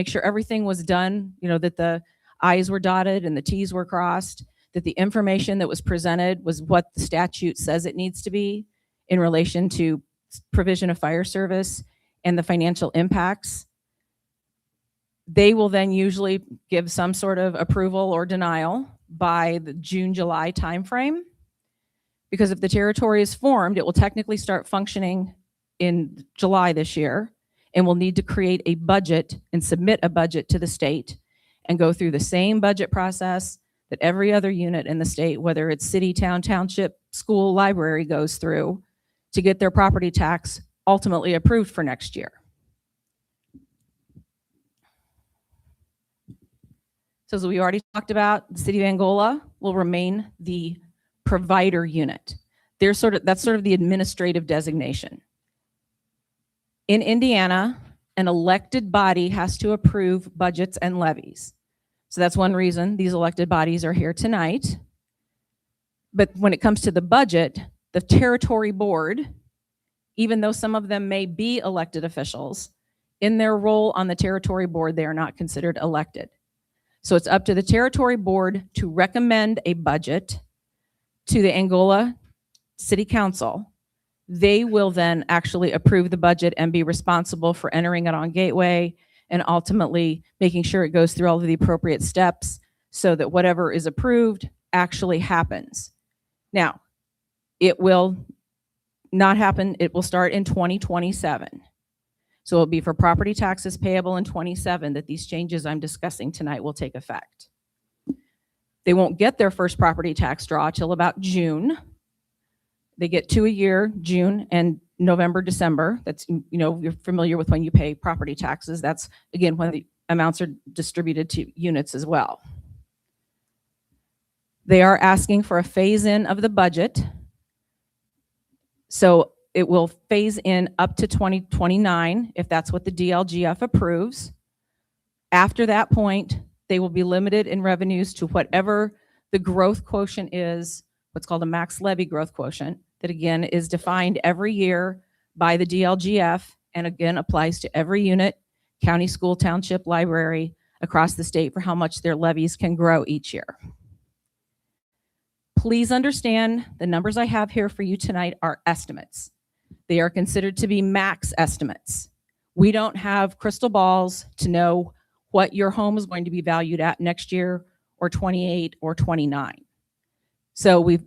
sure everything was done, that the I's were dotted and the T's were crossed, that the information that was presented was what the statute says it needs to be in relation to provision of fire service and the financial impacts. They will then usually give some sort of approval or denial by the June, July timeframe. Because if the territory is formed, it will technically start functioning in July this year, and will need to create a budget and submit a budget to the state and go through the same budget process that every other unit in the state, whether it's city, town, township, school, library, goes through to get their property tax ultimately approved for next year. So as we already talked about, the city of Angola will remain the provider unit. That's sort of the administrative designation. In Indiana, an elected body has to approve budgets and levies. So that's one reason these elected bodies are here tonight. But when it comes to the budget, the territory board, even though some of them may be elected officials, in their role on the territory board, they are not considered elected. So it's up to the territory board to recommend a budget to the Angola City Council. They will then actually approve the budget and be responsible for entering it on Gateway and ultimately making sure it goes through all of the appropriate steps so that whatever is approved actually happens. Now, it will not happen. It will start in 2027. So it'll be for property taxes payable in 27 that these changes I'm discussing tonight will take effect. They won't get their first property tax draw till about June. They get two a year, June and November, December. That's, you're familiar with when you pay property taxes. That's, again, when the amounts are distributed to units as well. They are asking for a phase-in of the budget. So it will phase in up to 2029 if that's what the DLGF approves. After that point, they will be limited in revenues to whatever the growth quotient is, what's called a max levy growth quotient, that again is defined every year by the DLGF and again applies to every unit, county, school, township, library across the state for how much their levies can grow each year. Please understand the numbers I have here for you tonight are estimates. They are considered to be max estimates. We don't have crystal balls to know what your home is going to be valued at next year or 28 or 29. So we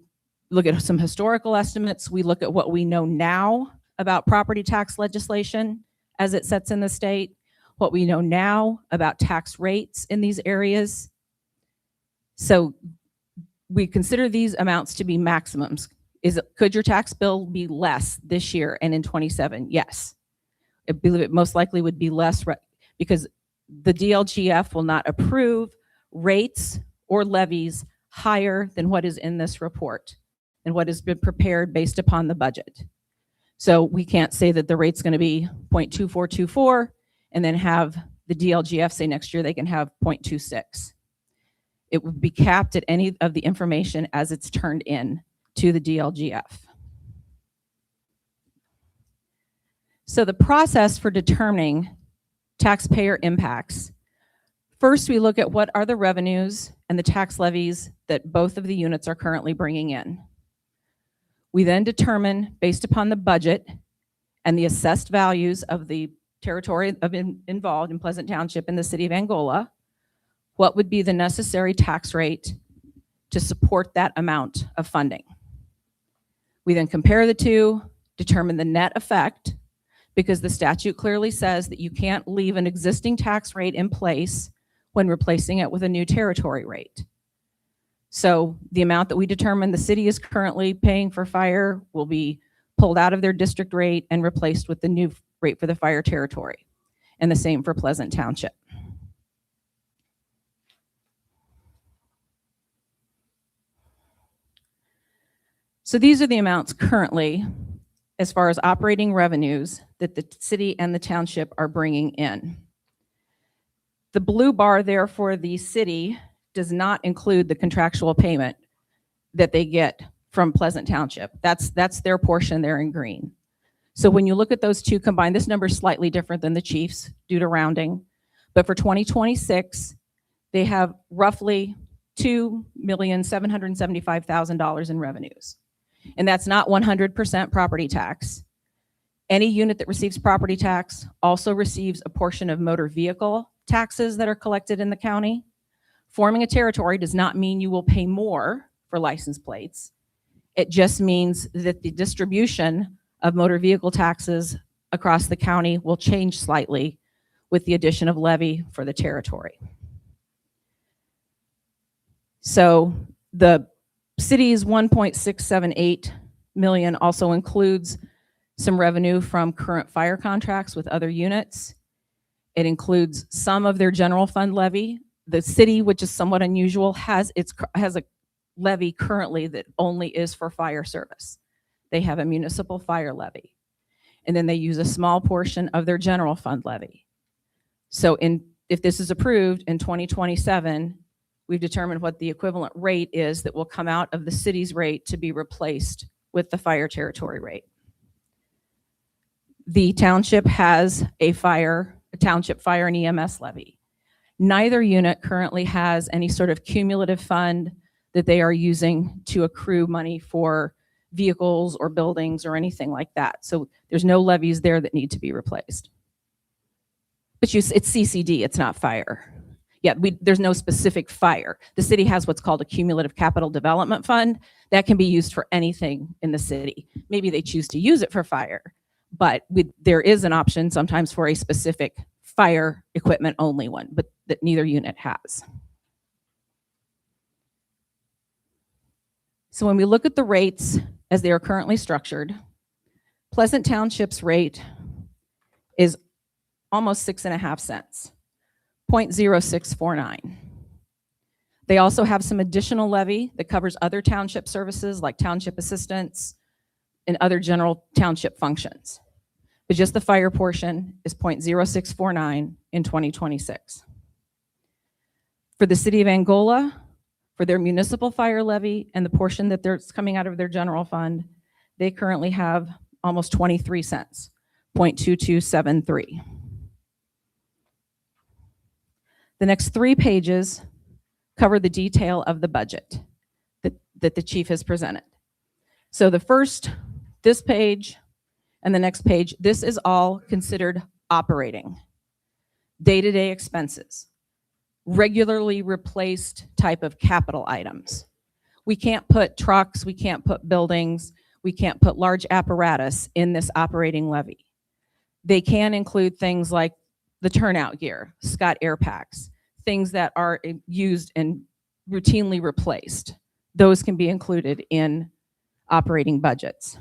look at some historical estimates. We look at what we know now about property tax legislation as it sets in the state, what we know now about tax rates in these areas. So we consider these amounts to be maximums. Could your tax bill be less this year and in 27? Yes. I believe it most likely would be less because the DLGF will not approve rates or levies higher than what is in this report and what has been prepared based upon the budget. So we can't say that the rate's going to be 0.2424 and then have the DLGF say next year they can have 0.26. It would be capped at any of the information as it's turned in to the DLGF. So the process for determining taxpayer impacts, first we look at what are the revenues and the tax levies that both of the units are currently bringing in. We then determine, based upon the budget and the assessed values of the territory involved in Pleasant Township in the city of Angola, what would be the necessary tax rate to support that amount of funding. We then compare the two, determine the net effect, because the statute clearly says that you can't leave an existing tax rate in place when replacing it with a new territory rate. So the amount that we determine the city is currently paying for fire will be pulled out of their district rate and replaced with the new rate for the fire territory. And the same for Pleasant Township. So these are the amounts currently, as far as operating revenues, that the city and the township are bringing in. The blue bar there for the city does not include the contractual payment that they get from Pleasant Township. That's their portion there in green. So when you look at those two combined, this number is slightly different than the chief's due to rounding. But for 2026, they have roughly $2,775,000 in revenues. And that's not 100% property tax. Any unit that receives property tax also receives a portion of motor vehicle taxes that are collected in the county. Forming a territory does not mean you will pay more for license plates. It just means that the distribution of motor vehicle taxes across the county will change slightly with the addition of levy for the territory. So the city's 1.678 million also includes some revenue from current fire contracts with other units. It includes some of their general fund levy. The city, which is somewhat unusual, has a levy currently that only is for fire service. They have a municipal fire levy. And then they use a small portion of their general fund levy. So if this is approved in 2027, we've determined what the equivalent rate is that will come out of the city's rate to be replaced with the fire territory rate. The township has a township fire and EMS levy. Neither unit currently has any sort of cumulative fund that they are using to accrue money for vehicles or buildings or anything like that. So there's no levies there that need to be replaced. But it's CCD, it's not fire. Yeah, there's no specific fire. The city has what's called a cumulative capital development fund that can be used for anything in the city. Maybe they choose to use it for fire, but there is an option sometimes for a specific fire equipment only one, but that neither unit has. So when we look at the rates as they are currently structured, Pleasant Township's rate is almost 6.5 cents. 0.0649. They also have some additional levy that covers other township services like township assistance and other general township functions. But just the fire portion is 0.0649 in 2026. For the city of Angola, for their municipal fire levy and the portion that's coming out of their general fund, they currently have almost 23 cents, 0.2273. The next 3 pages cover the detail of the budget that the chief has presented. So this page and the next page, this is all considered operating, day-to-day expenses, regularly replaced type of capital items. We can't put trucks, we can't put buildings, we can't put large apparatus in this operating levy. They can include things like the turnout gear, Scott air packs, things that are used and routinely replaced. Those can be included in operating budgets.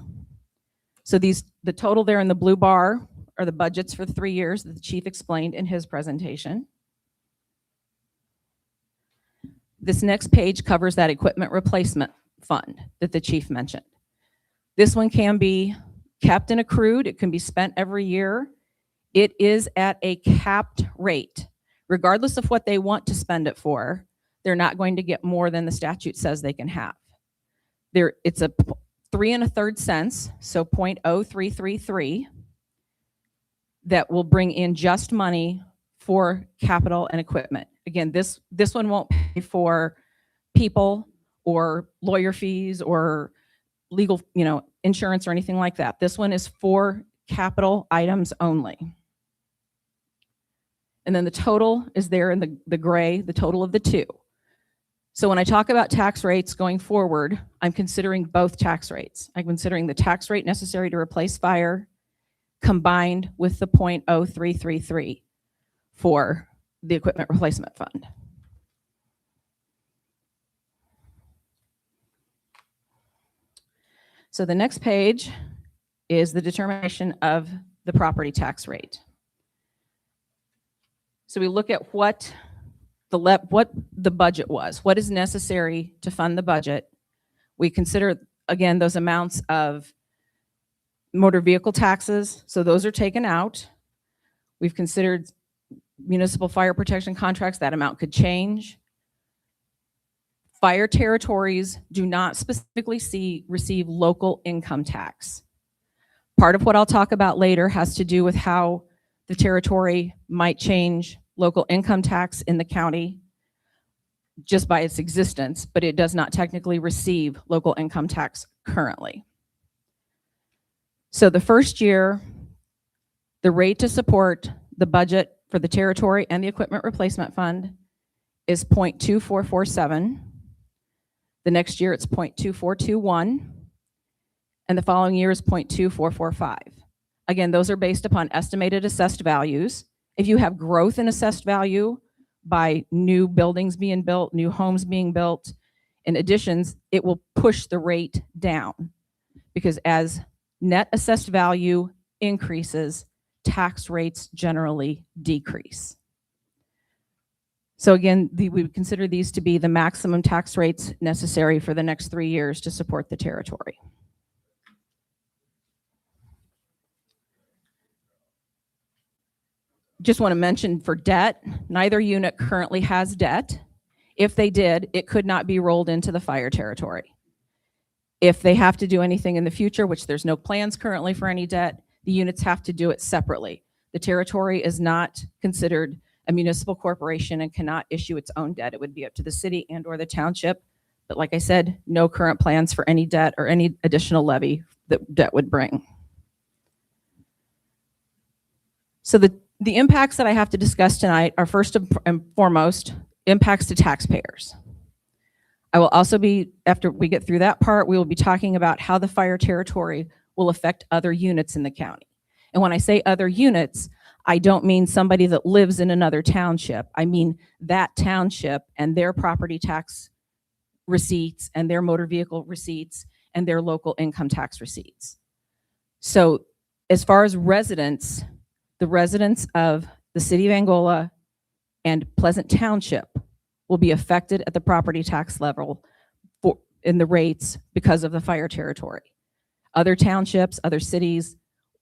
So the total there in the blue bar are the budgets for the 3 years that the chief explained in his presentation. This next page covers that equipment replacement fund that the chief mentioned. This one can be kept and accrued. It can be spent every year. It is at a capped rate. Regardless of what they want to spend it for, they're not going to get more than the statute says they can have. It's a 3 1/3 cents, so 0.0333, that will bring in just money for capital and equipment. Again, this one won't pay for people or lawyer fees or legal, insurance or anything like that. This one is for capital items only. And then the total is there in the gray, the total of the two. So when I talk about tax rates going forward, I'm considering both tax rates. I'm considering the tax rate necessary to replace fire combined with the 0.0333 for the equipment replacement fund. So the next page is the determination of the property tax rate. So we look at what the budget was, what is necessary to fund the budget. We consider, again, those amounts of motor vehicle taxes, so those are taken out. We've considered municipal fire protection contracts, that amount could change. Fire territories do not specifically receive local income tax. Part of what I'll talk about later has to do with how the territory might change local income tax in the county just by its existence, but it does not technically receive local income tax currently. So the first year, the rate to support the budget for the territory and the equipment replacement fund is 0.2447. The next year it's 0.2421, and the following year is 0.2445. Again, those are based upon estimated assessed values. If you have growth in assessed value by new buildings being built, new homes being built, and additions, it will push the rate down, because as net assessed value increases, tax rates generally decrease. So again, we would consider these to be the maximum tax rates necessary for the next 3 years to support the territory. Just want to mention for debt, neither unit currently has debt. If they did, it could not be rolled into the fire territory. If they have to do anything in the future, which there's no plans currently for any debt, the units have to do it separately. The territory is not considered a municipal corporation and cannot issue its own debt. It would be up to the city and or the township. But like I said, no current plans for any debt or any additional levy that debt would bring. So the impacts that I have to discuss tonight are first and foremost impacts to taxpayers. I will also be, after we get through that part, we will be talking about how the fire territory will affect other units in the county. And when I say other units, I don't mean somebody that lives in another township. I mean that township and their property tax receipts and their motor vehicle receipts and their local income tax receipts. So as far as residents, the residents of the city of Angola and Pleasant Township will be affected at the property tax level in the rates because of the fire territory. Other townships, other cities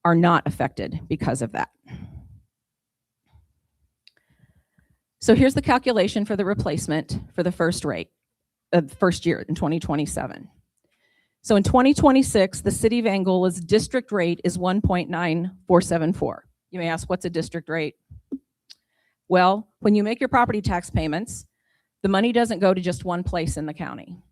are not affected because of that. So here's the calculation for the replacement for the first rate, first year in 2027. So in 2026, the city of Angola's district rate is 1.9474. You may ask, what's a district rate? Well, when you make your property tax payments, the money doesn't go to just one place in the county.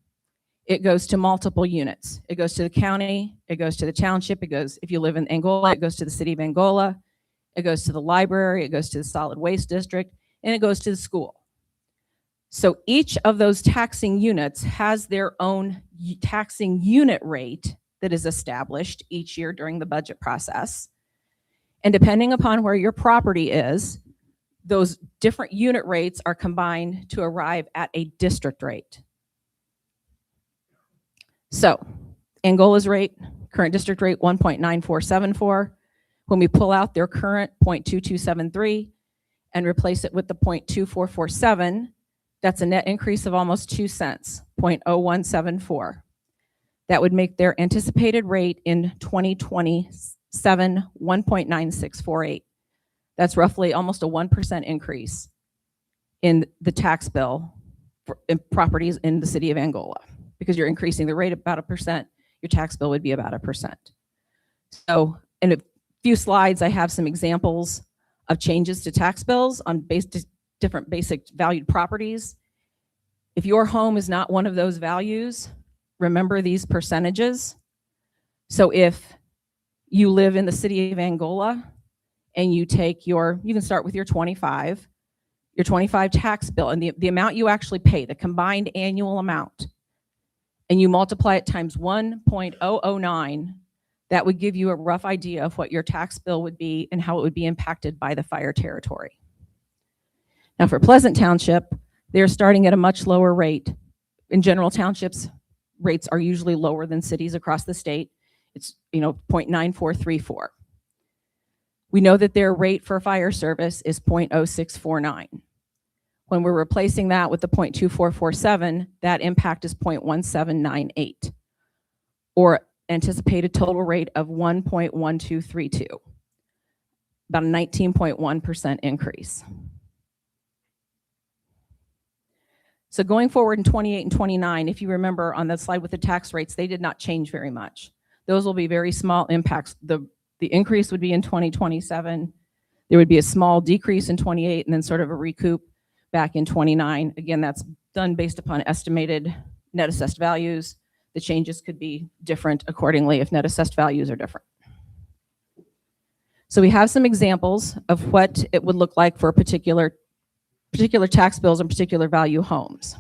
It goes to multiple units. It goes to the county, it goes to the township, it goes, if you live in Angola, it goes to the city of Angola, it goes to the library, it goes to the solid waste district, and it goes to the school. So each of those taxing units has their own taxing unit rate that is established each year during the budget process. And depending upon where your property is, those different unit rates are combined to arrive at a district rate. So Angola's rate, current district rate 1.9474. When we pull out their current 0.2273 and replace it with the 0.2447, That's a net increase of almost 2 cents, 0.0174. That would make their anticipated rate in 2027 1.9648. That's roughly almost a 1% increase in the tax bill for in properties in the city of Angola. Because you're increasing the rate about 1%, your tax bill would be about 1%. So in a few slides, I have some examples of changes to tax bills on different basic valued properties. If your home is not one of those values, remember these percentages. So if you live in the city of Angola and you take you can start with your 25 tax bill and the amount you actually pay, the combined annual amount, and you multiply it times 1.009, that would give you a rough idea of what your tax bill would be and how it would be impacted by the fire territory. Now for Pleasant Township, they're starting at a much lower rate. In general, townships rates are usually lower than cities across the state. It's 0.9434. We know that their rate for fire service is 0.0649. When we're replacing that with the 0.2447, that impact is 0.1798, or anticipated total rate of 1.1232, about a 19.1% increase. So going forward in 28 and 29, if you remember on the slide with the tax rates, they did not change very much. Those will be very small impacts. The increase would be in 2027. There would be a small decrease in 28 and then sort of a recoup back in 29. Again, that's done based upon estimated net assessed values. The changes could be different accordingly if net assessed values are different. So we have some examples of what it would look like for particular tax bills and particular value homes.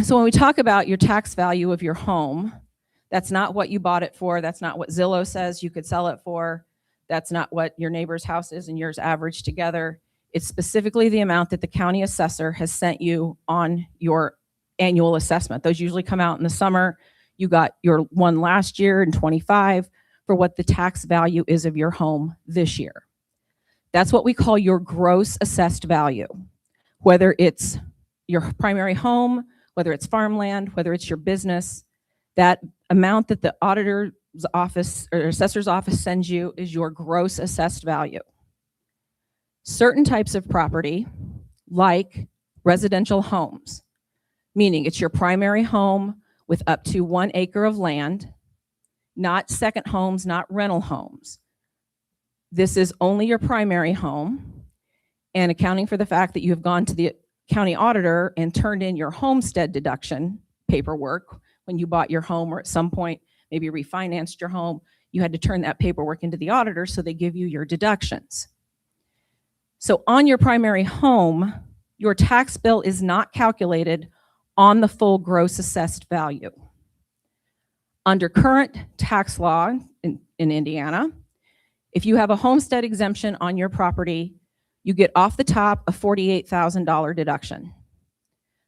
So when we talk about your tax value of your home, that's not what you bought it for. That's not what Zillow says you could sell it for. That's not what your neighbor's house is and yours averaged together. It's specifically the amount that the county assessor has sent you on your annual assessment. Those usually come out in the summer. You got your one last year in 25 for what the tax value is of your home this year. That's what we call your gross assessed value. Whether it's your primary home, whether it's farmland, whether it's your business, that amount that the auditor's office or assessor's office sends you is your gross assessed value. Certain types of property, like residential homes, meaning it's your primary home with up to 1 acre of land, not second homes, not rental homes. This is only your primary home, and accounting for the fact that you have gone to the county auditor and turned in your homestead deduction paperwork when you bought your home, or at some point maybe refinanced your home, you had to turn that paperwork into the auditor so they give you your deductions. So on your primary home, your tax bill is not calculated on the full gross assessed value. Under current tax law in Indiana, if you have a homestead exemption on your property, you get off the top a $48,000 deduction.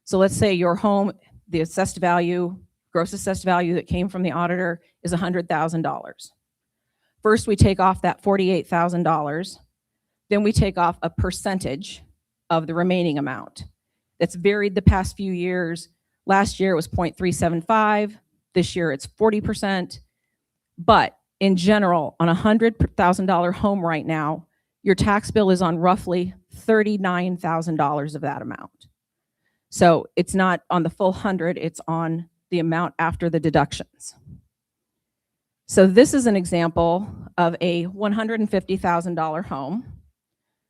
So let's say your home, the assessed value, gross assessed value that came from the auditor is $100,000. First, we take off that $48,000. Then we take off a percentage of the remaining amount. That's varied the past few years. Last year it was 0.375. This year it's 40%. But in general, on a $100,000 home right now, your tax bill is on roughly $39,000 of that amount. So it's not on the full 100, it's on the amount after the deductions. So this is an example of a $150,000 home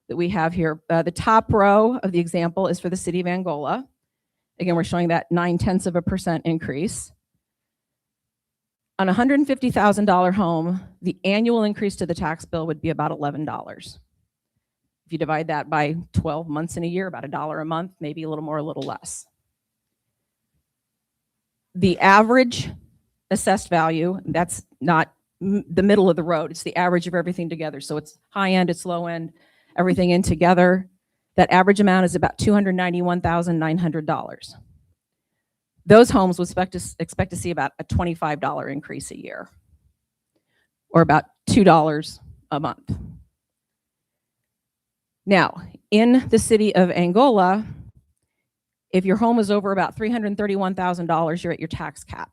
that we have here. The top row of the example is for the city of Angola. Again, we're showing that 0.9% increase. On a $150,000 home, the annual increase to the tax bill would be about $11. If you divide that by 12 months in a year, about $1 a month, maybe a little more, a little less. The average assessed value, that's not the middle of the road, it's the average of everything together. So it's high end, it's low end, everything in together. That average amount is about $291,900. Those homes would expect to see about a $25 increase a year, or about $2 a month. Now, in the city of Angola, if your home is over about $331,000, you're at your tax cap.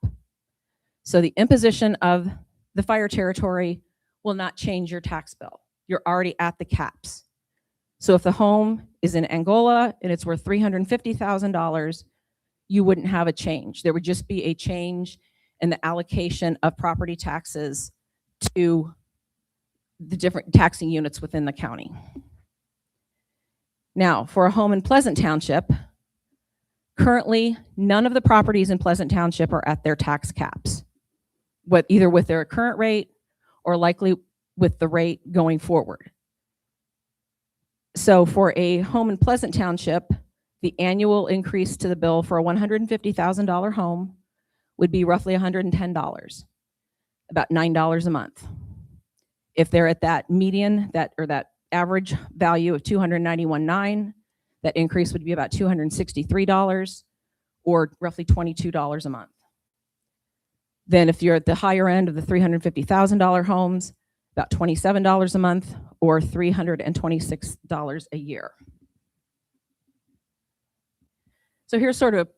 So the imposition of the fire territory will not change your tax bill. You're already at the caps. So if the home is in Angola and it's worth $350,000, you wouldn't have a change. There would just be a change in the allocation of property taxes to the different taxing units within the county. Now, for a home in Pleasant Township, currently none of the properties in Pleasant Township are at their tax caps, either with their current rate or likely with the rate going forward. So for a home in Pleasant Township, the annual increase to the bill for a $150,000 home would be roughly $110, about $9 a month. If they're at that median, that average value of $291,900, that increase would be about $263 or roughly $22 a month. Then if you're at the higher end of the $350,000 homes, about $27 a month or $326 a year. So here's sort of a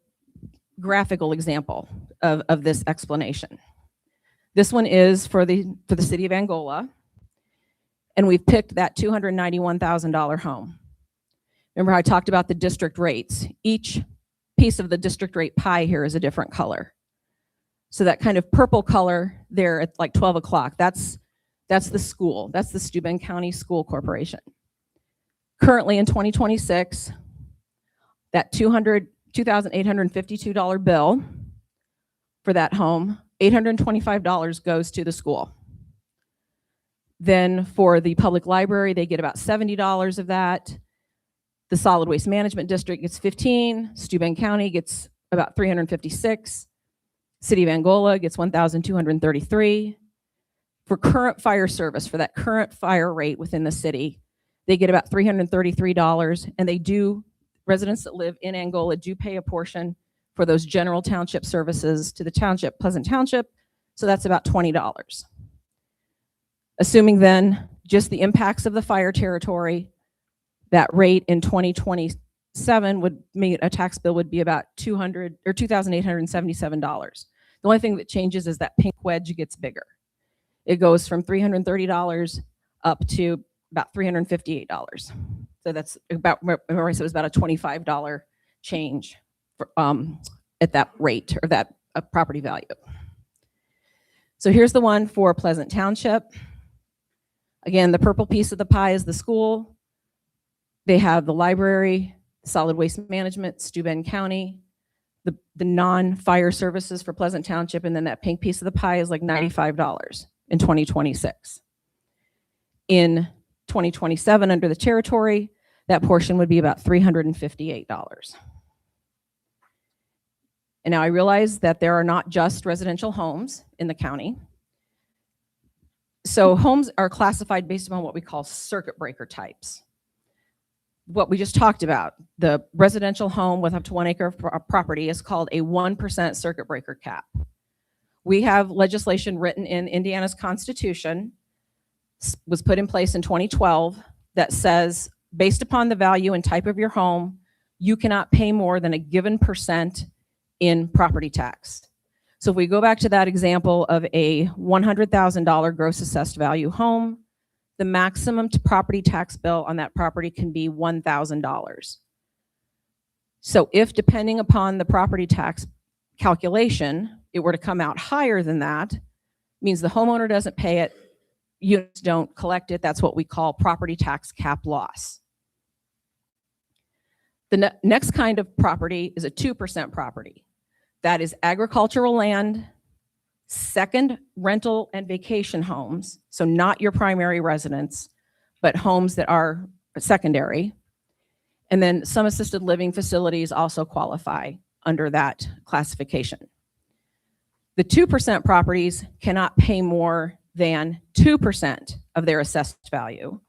graphical example of this explanation. This one is for the city of Angola, and we've picked that $291,000 home. Remember how I talked about the district rates? Each piece of the district rate pie here is a different color. So that kind of purple color there at like 12 o'clock, that's the school. That's the Steuben County School Corporation. Currently in 2026, that $2,852 bill for that home, $825 goes to the school. Then for the public library, they get about $70 of that. The solid waste management district gets $15. Steuben County gets about $356. City of Angola gets $1,233. For current fire service, for that current fire rate within the city, they get about $333, and residents that live in Angola do pay a portion for those general township services to the township, Pleasant Township, so that's about $20. Assuming then just the impacts of the fire territory, that rate in 2027 would mean a tax bill would be about $2,877. The only thing that changes is that pink wedge gets bigger. It goes from $330 up to about $358. So that's about, remember I said it was about a $25 change for, at that rate or that property value. So here's the one for Pleasant Township. Again, the purple piece of the pie is the school. They have the library, solid waste management, Steuben County, the non-fire services for Pleasant Township, and then that pink piece of the pie is like $95 in 2026. In 2027, under the territory, that portion would be about $358. And now I realize that there are not just residential homes in the county. So homes are classified based upon what we call circuit breaker types. What we just talked about, the residential home with up to 1 acre of property is called a 1% circuit breaker cap. We have legislation written in Indiana's Constitution, was put in place in 2012, that says based upon the value and type of your home, you cannot pay more than a given percent in property tax. So if we go back to that example of a $100,000 gross assessed value home, the maximum property tax bill on that property can be $1,000. So if, depending upon the property tax calculation, it were to come out higher than that, means the homeowner doesn't pay it, units don't collect it. That's what we call property tax cap loss. The next kind of property is a 2% property. That is agricultural land, second rental and vacation homes, so not your primary residence, but homes that are secondary. And then some assisted living facilities also qualify under that classification. The 2% properties cannot pay more than 2% of their assessed value.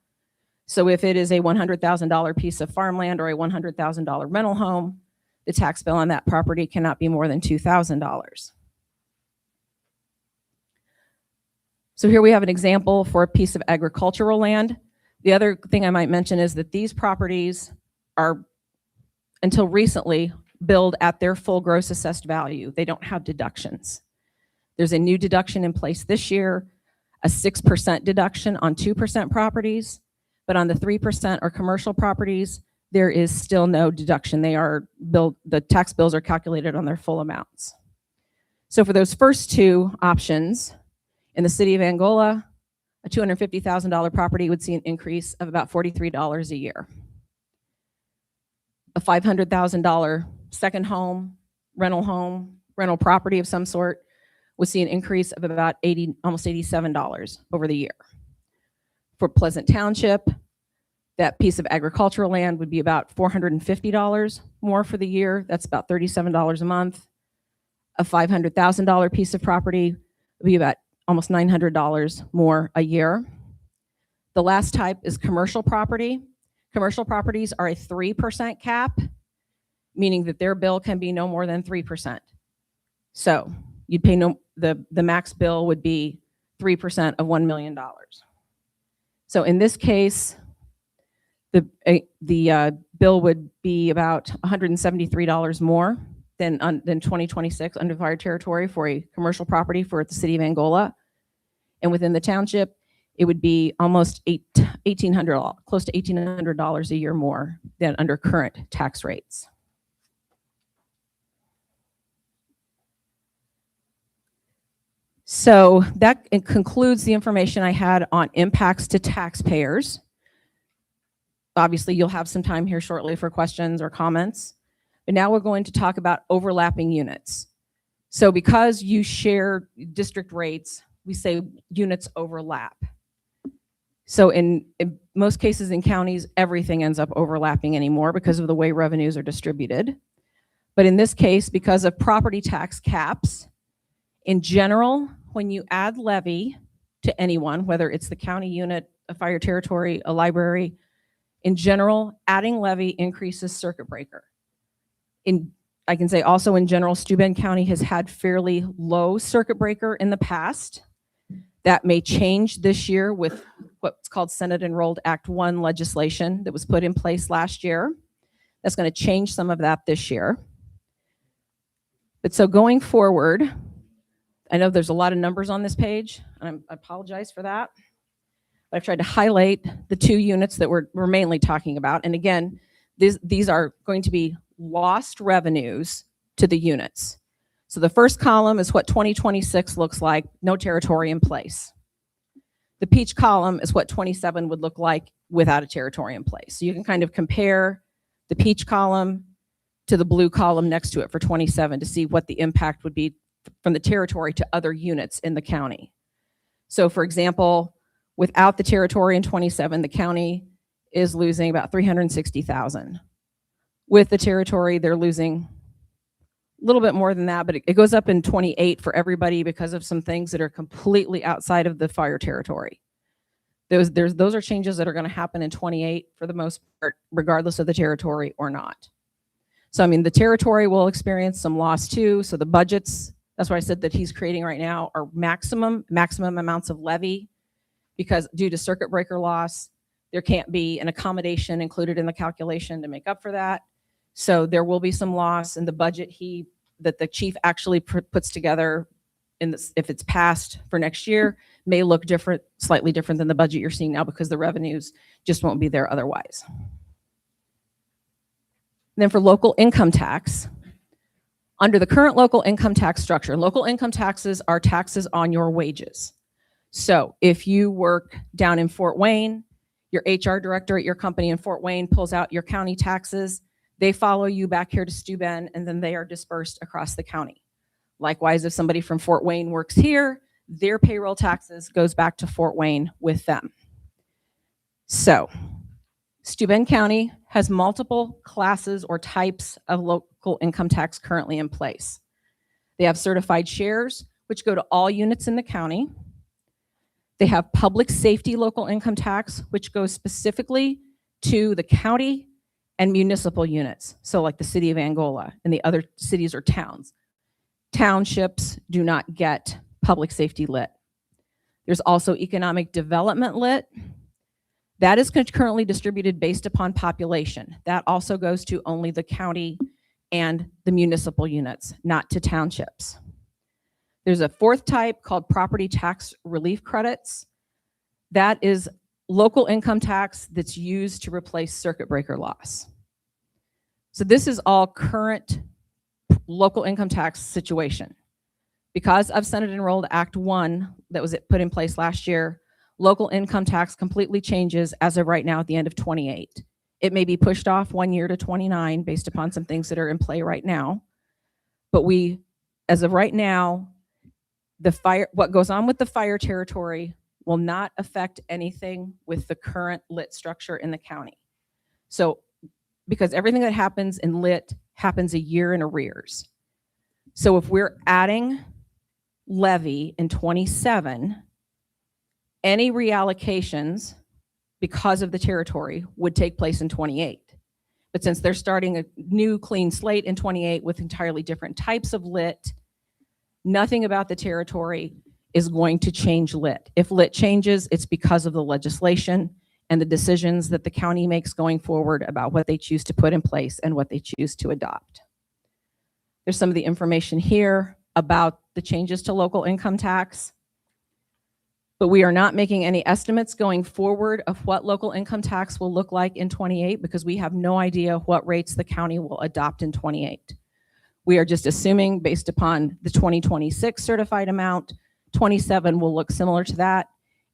So if it is a $100,000 piece of farmland or a $100,000 rental home, the tax bill on that property cannot be more than $2,000. So here we have an example for a piece of agricultural land. The other thing I might mention is that these properties are, until recently, billed at their full gross assessed value. They don't have deductions. There's a new deduction in place this year, a 6% deduction on 2% properties, but on the 3% or commercial properties, there is still no deduction. They are billed, the tax bills are calculated on their full amounts. So for those first two options, in the city of Angola, a $250,000 property would see an increase of about $43 a year. A $500,000 second home, rental property of some sort would see an increase of about almost $87 over the year. For Pleasant Township, that piece of agricultural land would be about $450 more for the year. That's about $37 a month. A $500,000 piece of property would be about almost $900 more a year. The last type is commercial property. Commercial properties are a 3% cap, meaning that their bill can be no more than 3%. So you'd pay the max bill would be 3% of $1 million. So in this case, the bill would be about $173 more than 2026 under fire territory for a commercial property for the city of Angola. And within the township, it would be almost $1,800, close to $1,800 a year more than under current tax rates. So that concludes the information I had on impacts to taxpayers. Obviously, you'll have some time here shortly for questions or comments. But now we're going to talk about overlapping units. So because you share district rates, we say units overlap. So in most cases in counties, everything ends up overlapping anymore because of the way revenues are distributed. But in this case, because of property tax caps, in general, when you add levy to anyone, whether it's the county unit, a fire territory, a library, in general, adding levy increases circuit breaker. I can say also in general, Steuben County has had fairly low circuit breaker in the past. That may change this year with what's called Senate Enrolled Act 1 legislation that was put in place last year. That's going to change some of that this year. But so going forward, I know there's a lot of numbers on this page, and I apologize for that. But I've tried to highlight the two units that we're mainly talking about. And again, these are going to be lost revenues to the units. So the first column is what 2026 looks like, no territory in place. The peach column is what 27 would look like without a territory in place. So you can kind of compare the peach column to the blue column next to it for 27 to see what the impact would be from the territory to other units in the county. So for example, without the territory in 27, the county is losing about $360,000. With the territory, they're losing a little bit more than that, but it goes up in 28 for everybody because of some things that are completely outside of the fire territory. Those are changes that are going to happen in 28 for the most part, regardless of the territory or not. So, I mean, the territory will experience some loss too. So the budgets, that's why I said that he's creating right now, are maximum amounts of levy, because due to circuit breaker loss, there can't be an accommodation included in the calculation to make up for that. So there will be some loss in the budget that the chief actually puts together if it's passed for next year, may look different, slightly different than the budget you're seeing now because the revenues just won't be there otherwise. And then for local income tax, under the current local income tax structure, local income taxes are taxes on your wages. So if you work down in Fort Wayne, your HR director at your company in Fort Wayne pulls out your county taxes, they follow you back here to Steuben, and then they are dispersed across the county. Likewise, if somebody from Fort Wayne works here, their payroll taxes goes back to Fort Wayne with them. So Steuben County has multiple classes or types of local income tax currently in place. They have certified shares, which go to all units in the county. They have public safety local income tax, which goes specifically to the county and municipal units. So like the city of Angola and the other cities or towns. Townships do not get public safety lit. There's also economic development lit. That is currently distributed based upon population. That also goes to only the county and the municipal units, not to townships. There's a fourth type called property tax relief credits. That is local income tax that's used to replace circuit breaker loss. So this is all current local income tax situation. Because of Senate Enrolled Act 1 that was put in place last year, local income tax completely changes as of right now at the end of 28. It may be pushed off 1 year to 29 based upon some things that are in play right now. But we, as of right now, what goes on with the fire territory will not affect anything with the current lit structure in the county. So, because everything that happens in lit happens a year in arrears. So if we're adding levy in 27, any reallocations because of the territory would take place in 28. But since they're starting a new clean slate in 28 with entirely different types of lit, nothing about the territory is going to change lit. If lit changes, it's because of the legislation and the decisions that the county makes going forward about what they choose to put in place and what they choose to adopt. There's some of the information here about the changes to local income tax, but we are not making any estimates going forward of what local income tax will look like in 28 because we have no idea what rates the county will adopt in 28. We are just assuming based upon the 2026 certified amount, 27 will look similar to that.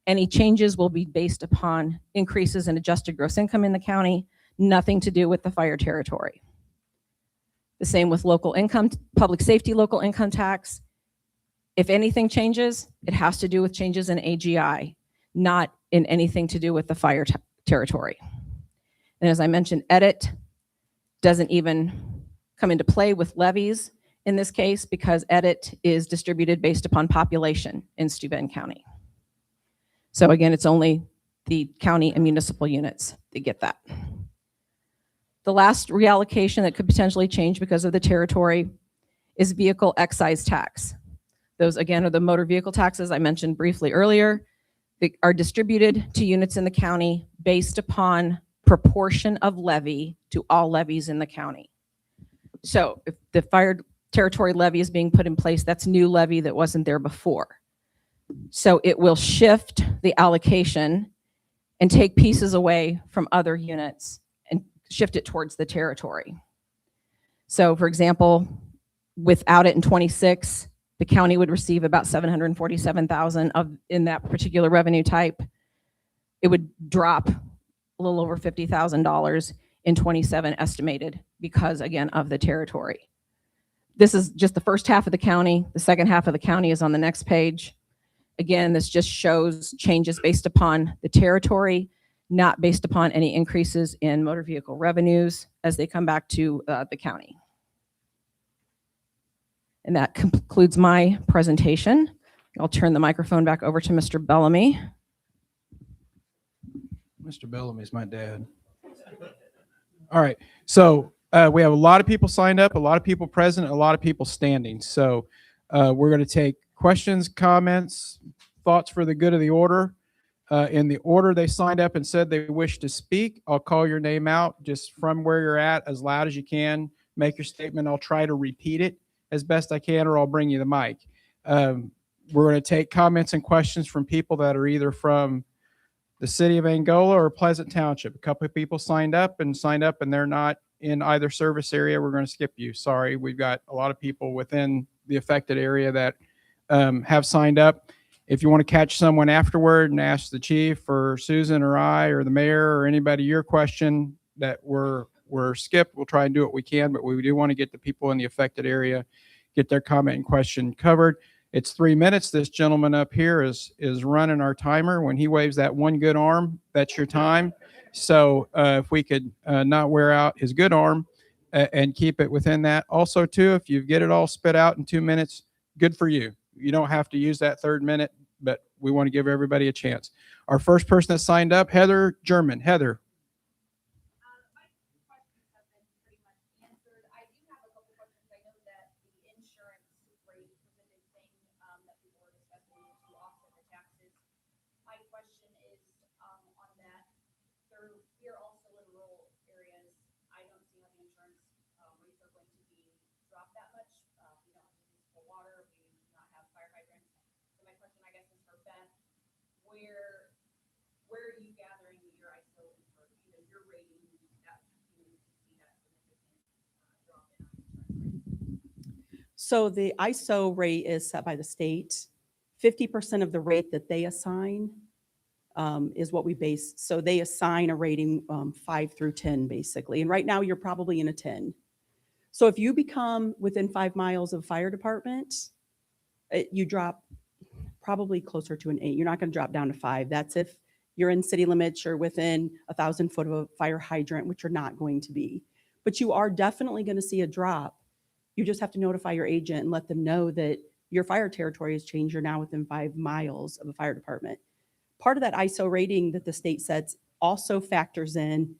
Any changes will be based upon increases in adjusted gross income in the county, nothing to do with the fire territory. The same with local income, public safety local income tax. If anything changes, it has to do with changes in AGI, not in anything to do with the fire territory. And as I mentioned, edit doesn't even come into play with levies in this case because edit is distributed based upon population in Steuben County. So again, it's only the county and municipal units that get that. The last reallocation that could potentially change because of the territory is vehicle excise tax. Those again are the motor vehicle taxes I mentioned briefly earlier. They are distributed to units in the county based upon proportion of levy to all levies in the county. So if the fire territory levy is being put in place, that's new levy that wasn't there before. So it will shift the allocation and take pieces away from other units and shift it towards the territory. So for example, without it in 26, the county would receive about $747,000 in that particular revenue type. It would drop a little over $50,000 in 27 estimated because again of the territory. This is just the first half of the county. The second half of the county is on the next page. Again, this just shows changes based upon the territory, not based upon any increases in motor vehicle revenues as they come back to the county. And that concludes my presentation. I'll turn the microphone back over to Mr. Bellamy. Mr. Bellamy is my dad. All right. So we have a lot of people signed up, a lot of people present, a lot of people standing. So we're going to take questions, comments, thoughts for the good of the order. In the order they signed up and said they wish to speak, I'll call your name out just from where you're at as loud as you can. Make your statement. I'll try to repeat it as best I can, or I'll bring you the mic. We're going to take comments and questions from people that are either from the city of Angola or Pleasant Township. A couple of people signed up and they're not in either service area. We're going to skip you. Sorry. We've got a lot of people within the affected area that have signed up. If you want to catch someone afterward and ask the chief or Susan or I or the mayor or anybody your question that we're skipped, we'll try and do what we can, but we do want to get the people in the affected area, get their comment and question covered. It's 3 minutes. This gentleman up here is running our timer. When he waves that one good arm, that's your time. So if we could not wear out his good arm and keep it within that. Also, too, if you get it all spit out in 2 minutes, good for you. You don't have to use that third minute, but we want to give everybody a chance. Our first person that signed up, Heather German. Heather. My questions have been pretty much answered. I do have a couple questions. I know that the insurance rate was a big thing that people were discussing to offset the taxes. My question is on that, that much, we don't have municipal water, we do not have fire hydrants. So my question, I guess, is for Beth, where are you gathering your ISO or your rating that you see that significant drop in insurance rate? So the ISO rate is set by the state. 50% of the rate that they assign is what we base. So they assign a rating 5 through 10, basically. And right now, you're probably in a 10. So if you become within 5 miles of fire department, you drop probably closer to an 8. You're not going to drop down to 5. That's if you're in city limits, you're within 1,000 foot of a fire hydrant, which you're not going to be. But you are definitely going to see a drop. You just have to notify your agent and let them know that your fire territory has changed. You're now within 5 miles of a fire department. Part of that ISO rating that the state sets also factors in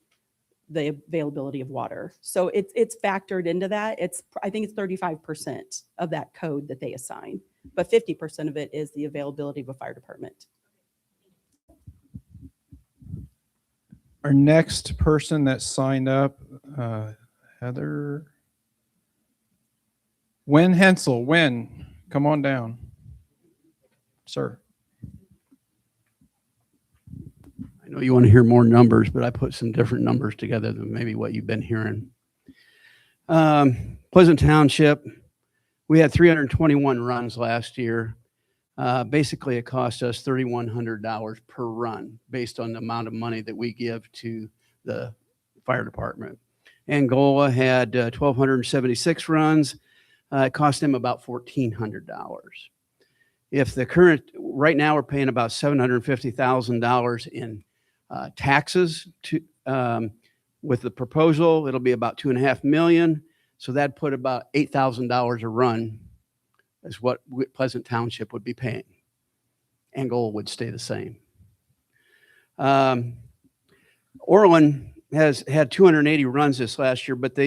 the availability of water. So it's factored into that. I think it's 35% of that code that they assign, but 50% of it is the availability of a fire department. Our next person that signed up, Heather. Win Hensel, Win, come on down, sir. I know you want to hear more numbers, but I put some different numbers together than maybe what you've been hearing. Pleasant Township, we had 321 runs last year. Basically, it cost us $3,100 per run based on the amount of money that we give to the fire department. Angola had 1,276 runs. It cost them about $1,400. If the current, right now we're paying about $750,000 in taxes to, with the proposal, it'll be about $2.5 million. So that'd put about $8,000 a run is what Pleasant Township would be paying. Angola would stay the same. Orland has had 280 runs this last year, but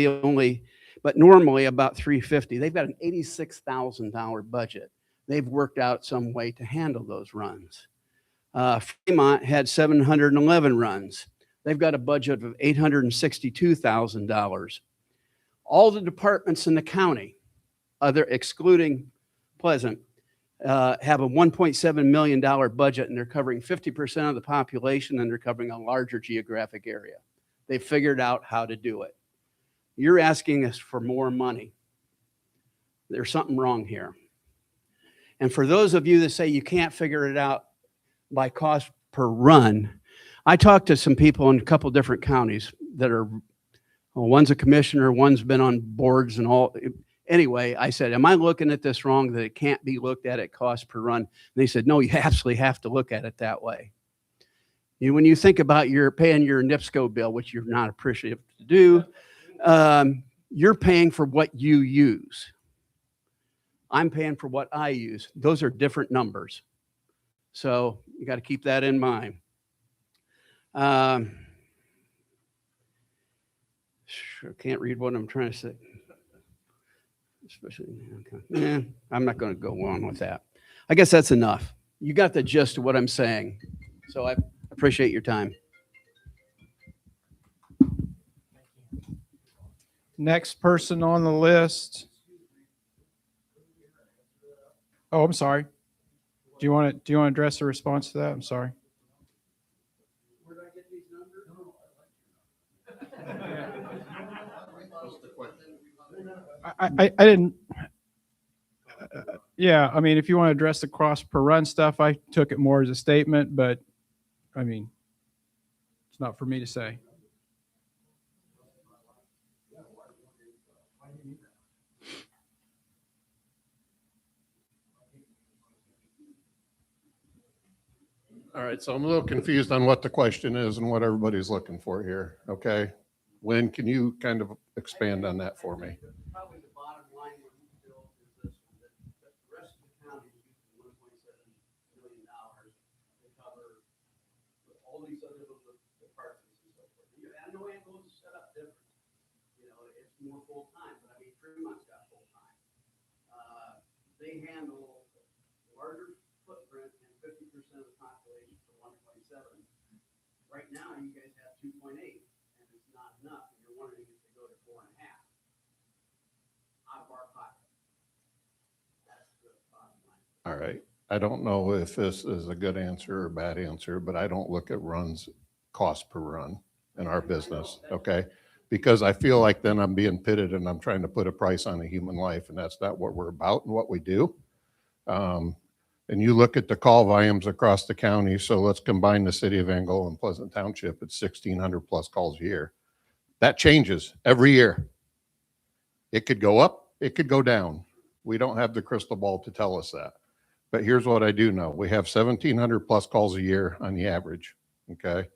normally about 350. They've got an $86,000 budget. They've worked out some way to handle those runs. Fremont had 711 runs. They've got a budget of $862,000. All the departments in the county, excluding Pleasant, have a $1.7 million budget, and they're covering 50% of the population, and they're covering a larger geographic area. They figured out how to do it. You're asking us for more money. There's something wrong here. And for those of you that say you can't figure it out by cost per run, I talked to some people in a couple different counties that are, well, one's a commissioner, one's been on boards and all. Anyway, I said, am I looking at this wrong, that it can't be looked at cost per run? And they said, no, you absolutely have to look at it that way. When you think about your paying your NIPSCO bill, which you're not appreciative to do, you're paying for what you use. I'm paying for what I use. Those are different numbers. So you got to keep that in mind. Sure, can't read what I'm trying to say. Especially, okay. I'm not going to go on with that. I guess that's enough. You got the gist of what I'm saying. So I appreciate your time. Next person on the list. Oh, I'm sorry. Do you want to address the response to that? I'm sorry. Where did I get these numbers? I didn't. Yeah, I mean, if you want to address the cost per run stuff, I took it more as a statement, but I mean, it's not for me to say. All right, so I'm a little confused on what the question is and what everybody's looking for here, okay? Lynn, can you kind of expand on that for me? Probably the bottom line what you built is this one, that the rest of the county is using $1.7 million to cover all these other little departments and so forth. I know Angola is set up different. You know, it's more full-time, but I mean, Fremont's got full-time. They handle larger footprint and 50% of the population for 1.7. Right now, you guys have 2.8, and it's not enough. And you're wondering if they go to 4.5 out of our pocket. I don't know if this is a good answer or a bad answer, but I don't look at runs, cost per run in our business, okay? Because I feel like then I'm being pitted and I'm trying to put a price on a human life, and that's not what we're about and what we do. And you look at the call volumes across the county, so let's combine the city of Angola and Pleasant Township, it's 1,600 plus calls a year. That changes every year. It could go up, it could go down. We don't have the crystal ball to tell us that. But here's what I do know. We have 1,700 plus calls a year on the average, okay?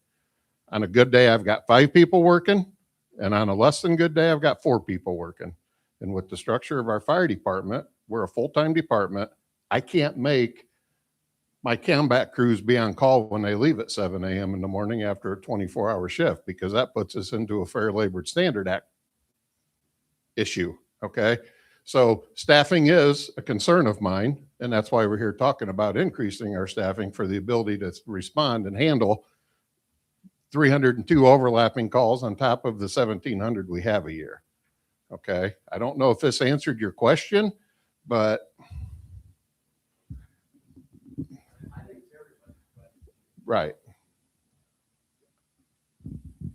On a good day, I've got 5 people working, and on a less than good day, I've got 4 people working. And with the structure of our fire department, we're a full-time department. I can't make my combat crews be on call when they leave at 7 a.m. in the morning after a 24-hour shift, because that puts us into a Fair Labor Standard Act issue, okay? So staffing is a concern of mine, and that's why we're here talking about increasing our staffing for the ability to respond and handle 302 overlapping calls on top of the 1,700 we have a year. Okay, I don't know if this answered your question, but right.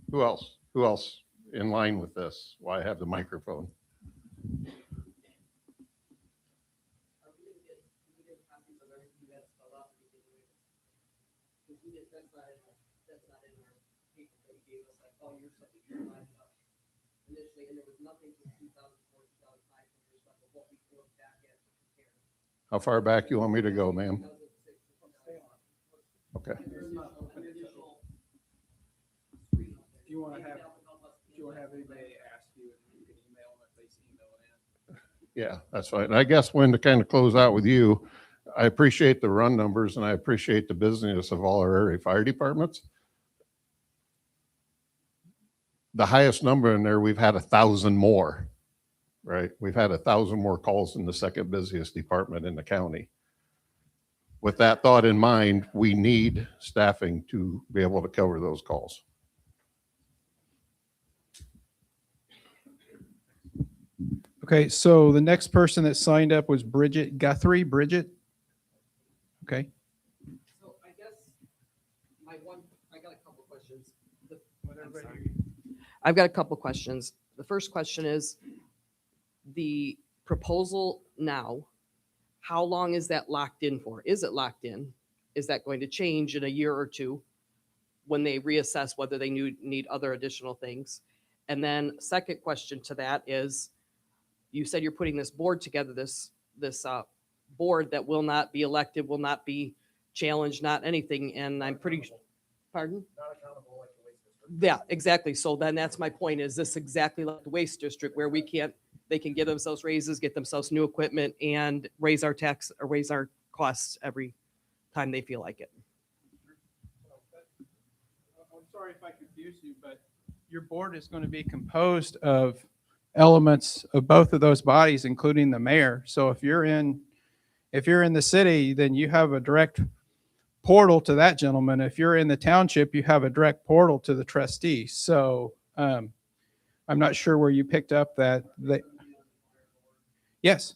Who else? Who else in line with this? Why I have the microphone? How far back you want me to go, ma'am? Okay. If you want to have anybody ask you, you can email them if they email it in. Yeah, that's fine. I guess when to kind of close out with you, I appreciate the run numbers and I appreciate the business of all our area fire departments. The highest number in there, we've had 1,000 more, right? We've had 1,000 more calls in the second busiest department in the county. With that thought in mind, we need staffing to be able to cover those calls. Okay, so the next person that signed up was Bridget Guthrie. Bridget? Okay. So I guess I got a couple questions. I've got a couple questions. The first question is the proposal now, how long is that locked in for? Is it locked in? Is that going to change in a year or two when they reassess whether they need other additional things? And then second question to that is, you said you're putting this board together, this board that will not be elected, will not be challenged, not anything. And I'm pretty, pardon? Not accountable like the waste district. Yeah, exactly. So then that's my point. Is this exactly like the waste district where they can give themselves raises, get themselves new equipment and raise our tax or raise our costs every time they feel like it? I'm sorry if I confused you, but your board is going to be composed of elements of both of those bodies, including the mayor. So if you're in the city, then you have a direct portal to that gentleman. If you're in the township, you have a direct portal to the trustee. So I'm not sure where you picked up that. Yes.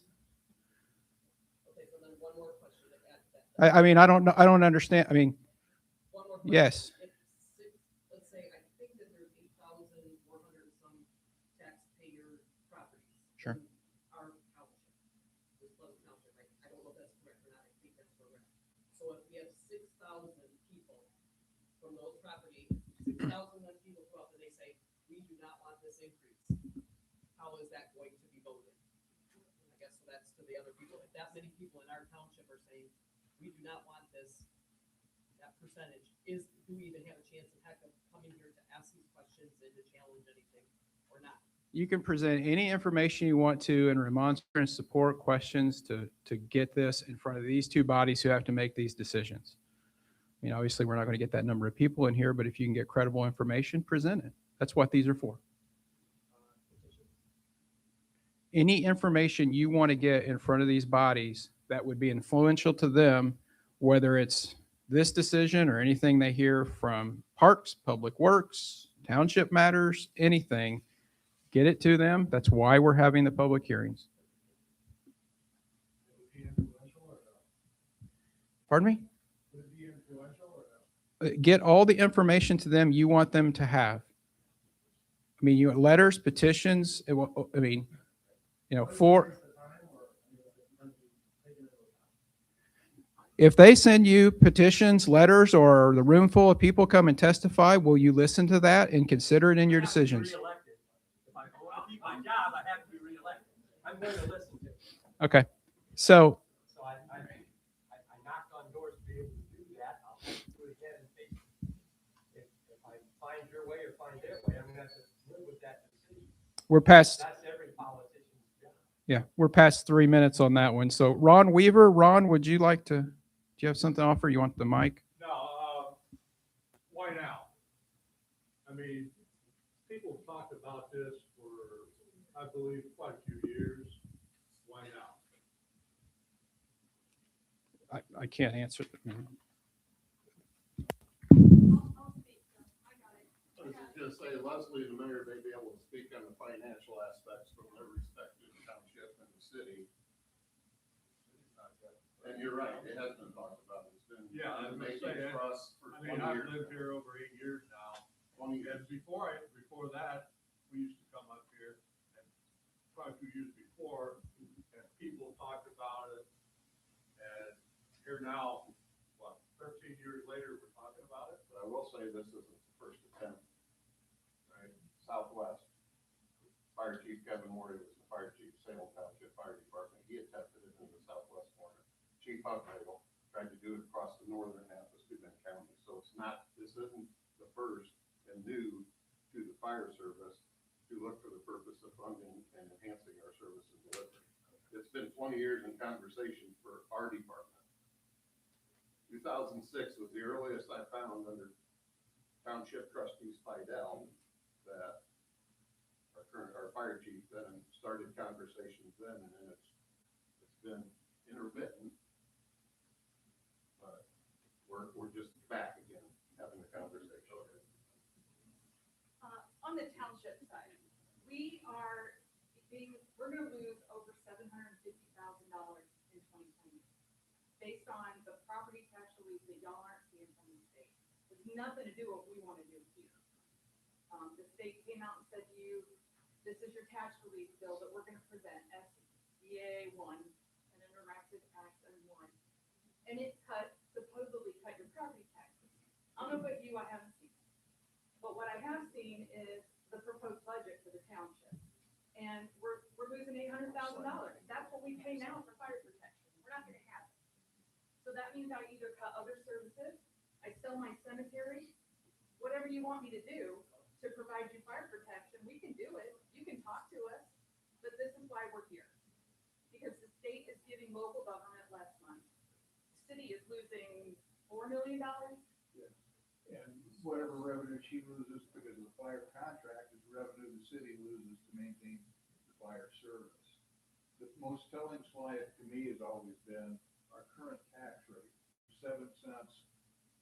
Okay, so then one more question to add to that. I mean, I don't know. I don't understand. I mean, One more question. yes. Let's say, I think that there's 8,400 some taxpayer properties. Sure. in Our township, this Pleasant Township, I don't know if that's correct or not, I think that's correct. So if we have 6,000 people from those properties, 6,000 people go up and they say, we do not want this increase, how is that going to be voted? I guess so that's to the other people. If that many people in our township are saying, we do not want this, that percentage, do we even have a chance in heck of coming here to ask these questions and to challenge anything or not? You can present any information you want to and remonstrance, support, questions to get this in front of these two bodies who have to make these decisions. I mean, obviously, we're not going to get that number of people in here, but if you can get credible information, present it. That's what these are for. Any information you want to get in front of these bodies that would be influential to them, whether it's this decision or anything they hear from Parks, Public Works, Township Matters, anything, get it to them. That's why we're having the public hearings. Pardon me? Get all the information to them you want them to have. I mean, you want letters, petitions, I mean, if they send you petitions, letters, or the room full of people come and testify, will you listen to that and consider it in your decisions? If I keep my job, I have to be reelected. I'm going to listen to it. Okay. So So I knocked on doors to be able to do that. I'll have to do it again in case if I find your way or find their way, I'm gonna have to live with that decision. we're past, That's every politician's job. yeah, we're past 3 minutes on that one. So Ron Weaver, Ron, would you like to, do you have something to offer? You want the mic? No, why now? I mean, people have talked about this for, I believe, quite a few years. Why now? I can't answer. I was just gonna say, Leslie, the mayor, may be able to speak on the financial aspects from their respective township and the city. And you're right, it has been talked about. It's been. Yeah, I was gonna making say, trust for I mean, 20 I've years. lived here over 8 years now. 20 years. And before that, we used to come up here, and quite a few years before, and people talked about it. And here now, what, 13 years later, we're talking about it? But I will say this isn't the first attempt. Right, Southwest, Fire Chief Kevin Morty was the Fire Chief, Salem Township Fire Department. He attempted it in the southwest corner. Chief Hucknagel tried to do it across the northern half of Steuben County. So this isn't the first and new to the fire service to look for the purpose of funding and enhancing our service and delivery. It's been 20 years in conversation for our department. 2006 was the earliest I found under Township Trustee Spidell that our fire chief then started conversations then, and then it's been intermittent. But we're just back again, having a conversation. On the township side, we're gonna lose over $750,000 in 2020. Based on the property tax relief that y'all aren't seeing from the state. It's nothing to do with what we wanna do here. The state came out and said to you, this is your tax relief bill that we're gonna present, SBA 1, an interactive act and 1. And it supposedly cut your property taxes. I don't know about you, I haven't seen it. But what I have seen is the proposed budget for the township. And we're losing $800,000. That's what we pay now for fire protection. We're not gonna have it. So that means I either cut other services, I sell my cemetery, whatever you want me to do to provide you fire protection, we can do it. You can talk to us, but this is why we're here. Because the state is giving local government less money. The city is losing $4 million. And whatever revenue she loses because of the fire contract is revenue the city loses to maintain the fire service. The most telling slide to me has always been our current tax rate, 7 cents,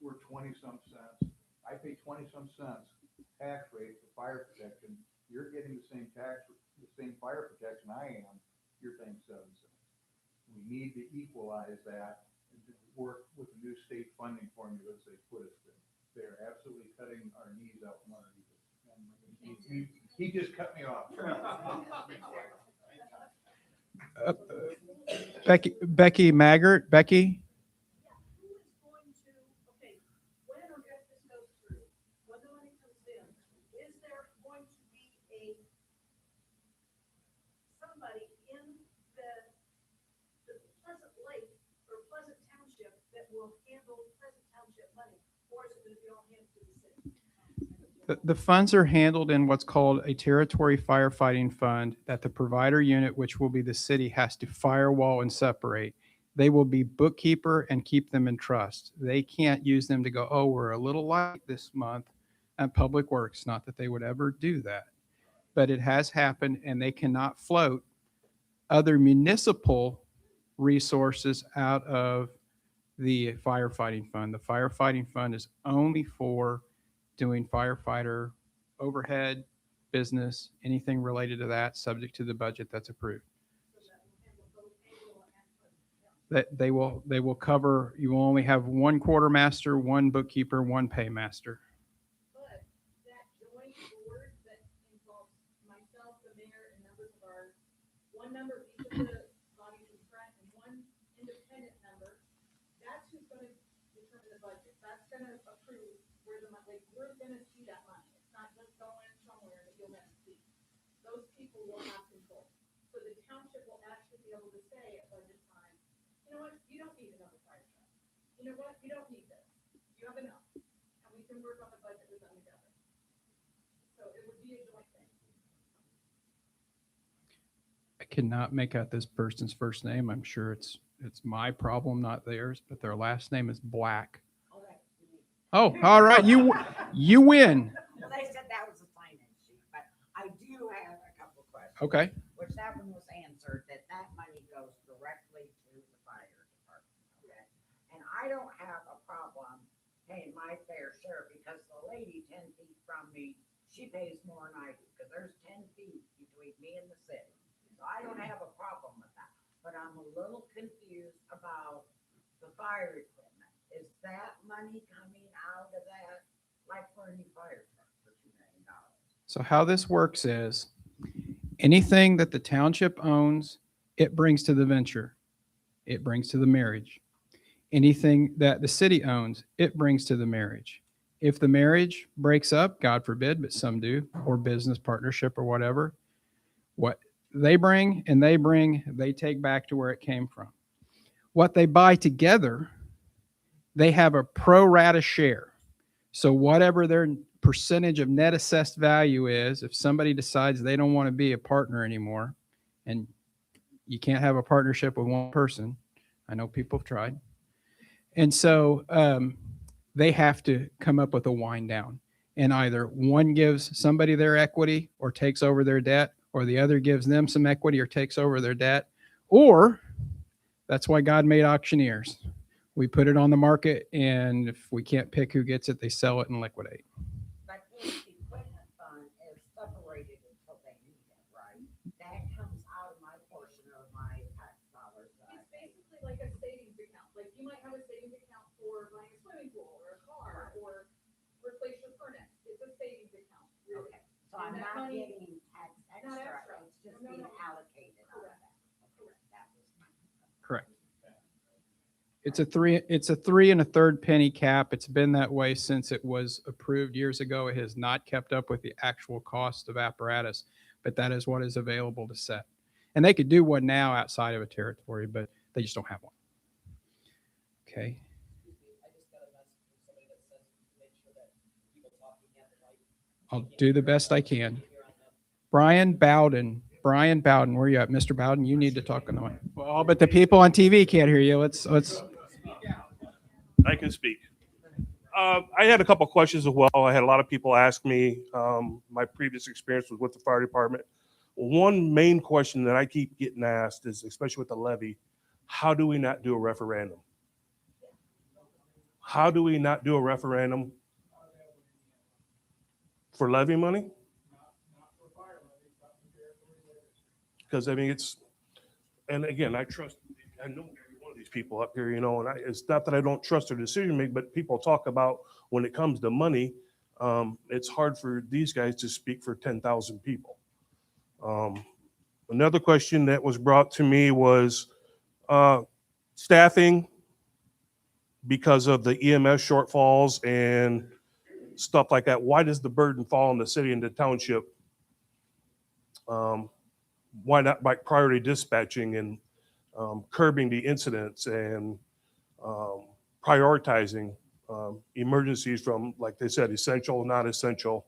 we're 20-some cents. I pay 20-some cents tax rate for fire protection. You're getting the same fire protection I am, you're paying 7 cents. We need to equalize that and to work with the new state funding formulas they put us in. They're absolutely cutting our knees out from underneath us. He just cut me off. Becky Maggart, Becky? Who is going to, okay, when or if this goes through, when the money comes in, is there going to be somebody in the Pleasant Lake or Pleasant Township that will handle Pleasant Township money? Or is it going to be all handed to the city? The funds are handled in what's called a territory firefighting fund that the provider unit, which will be the city, has to firewall and separate. They will be bookkeeper and keep them in trust. They can't use them to go, oh, we're a little light this month at Public Works. Not that they would ever do that, but it has happened, and they cannot float other municipal resources out of the firefighting fund. The firefighting fund is only for doing firefighter overhead, business, anything related to that, subject to the budget that's approved. that they will cover, you will only have one quartermaster, one bookkeeper, one paymaster. But that joint board that involves myself, the mayor, and members of our, one member of each of the bodies in front and one independent member, that's who's gonna determine the budget. That's gonna approve where the money, like, we're gonna see that money. It's not just going somewhere that you'll never see. Those people will have control. So the township will actually be able to say at budget time, you know what, you don't need another fire truck. You know what, you don't need this. You have enough. And we can work on the budget with them together. So it would be a joint thing. I cannot make out this person's first name. I'm sure it's my problem, not theirs, but their last name is Black. Oh, all right. You win. Well, they said that was a finance sheet, but I do have a couple questions. Okay. Which that one was answered, that money goes directly to the fire department, okay? And I don't have a problem paying my fair share because the lady 10 feet from me, she pays more than I do, because there's 10 feet between me and the city. So I don't have a problem with that, but I'm a little confused about the fire equipment. Is that money coming out of that, like for a new fire truck for $2 million? So how this works is anything that the township owns, it brings to the venture. It brings to the marriage. Anything that the city owns, it brings to the marriage. If the marriage breaks up, God forbid, but some do, or business partnership or whatever, what they bring and they take back to where it came from. What they buy together, they have a pro rata share. So whatever their percentage of net assessed value is, if somebody decides they don't want to be a partner anymore, and you can't have a partnership with one person, I know people have tried. And so they have to come up with a wind down. And either one gives somebody their equity or takes over their debt, or the other gives them some equity or takes over their debt. Or that's why God made auctioneers. We put it on the market, and if we can't pick who gets it, they sell it and liquidate. But his equipment fund is separated until they need it, right? That comes out of my portion of my tax dollars. It's basically like a savings account. Like you might have a savings account for buying a swimming pool or a car or replace your furnace. It's a savings account. Okay, so I'm And that not money- getting tax Not extra, extra. it's just No, no, being no. allocated out of Correct. that. Okay, that was my. Correct. It's a 3 1/3 penny cap. It's been that way since it was approved years ago. It has not kept up with the actual cost of apparatus, but that is what is available to set. And they could do one now outside of a territory, but they just don't have one. Okay. Excuse me, I just got a message from somebody that says to make sure that people talking at the right. I'll do the best I can. Brian Bowden, where are you at? Mr. Bowden, you need to talk on the mic. Well, but the people on TV can't hear you. Let's. I can speak. I had a couple questions as well. I had a lot of people ask me, my previous experience was with the fire department. One main question that I keep getting asked is, especially with the levy, how do we not do a referendum? How do we not do a referendum for levy money? Because I mean, and again, I know every one of these people up here, and it's not that I don't trust their decision making, but people talk about when it comes to money, it's hard for these guys to speak for 10,000 people. Another question that was brought to me was staffing because of the EMS shortfalls and stuff like that. Why does the burden fall on the city and the township? Why not by priority dispatching and curbing the incidents and prioritizing emergencies from, like they said, essential, not essential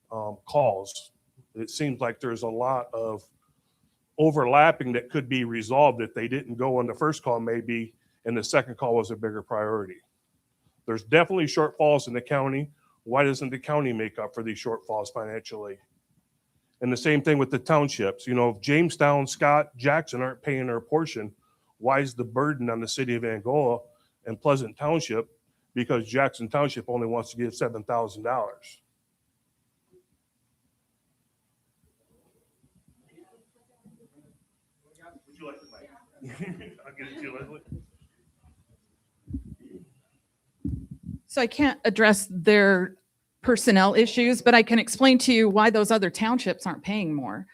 calls? It seems like there's a lot of overlapping that could be resolved if they didn't go on the first call maybe, and the second call was a bigger priority. There's definitely shortfalls in the county. Why doesn't the county make up for these shortfalls financially? And the same thing with the townships. If Jamestown, Scott, Jackson aren't paying their portion, why is the burden on the city of Angola and Pleasant Township? Because Jackson Township only wants to give $7,000. Would you like the mic? I'll get it to you, Leslie. So I can't address their personnel issues, but I can explain to you why those other townships aren't paying more.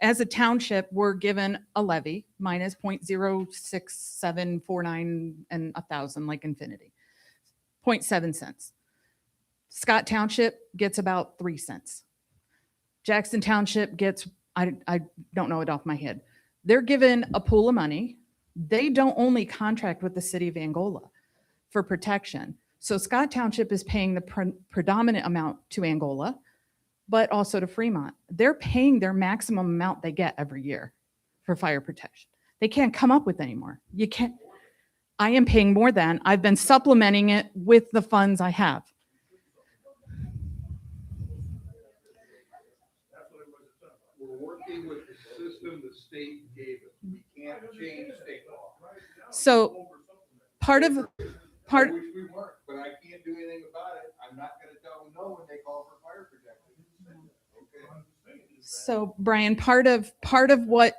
As a township, we're given a levy minus 0.06749 and 1,000 like infinity, 0.7 cents. Scott Township gets about 3 cents. Jackson Township gets, I don't know it off my head. They're given a pool of money. They don't only contract with the city of Angola for protection. So Scott Township is paying the predominant amount to Angola, but also to Fremont. They're paying their maximum amount they get every year for fire protection. They can't come up with any more. You can't. I am paying more than. I've been supplementing it with the funds I have. We're working with the system the state gave us. We can't change state law. So part of I wish we weren't, but I can't do anything about it. I'm not gonna tell them no when they call for fire protection. Okay. So Brian, part of what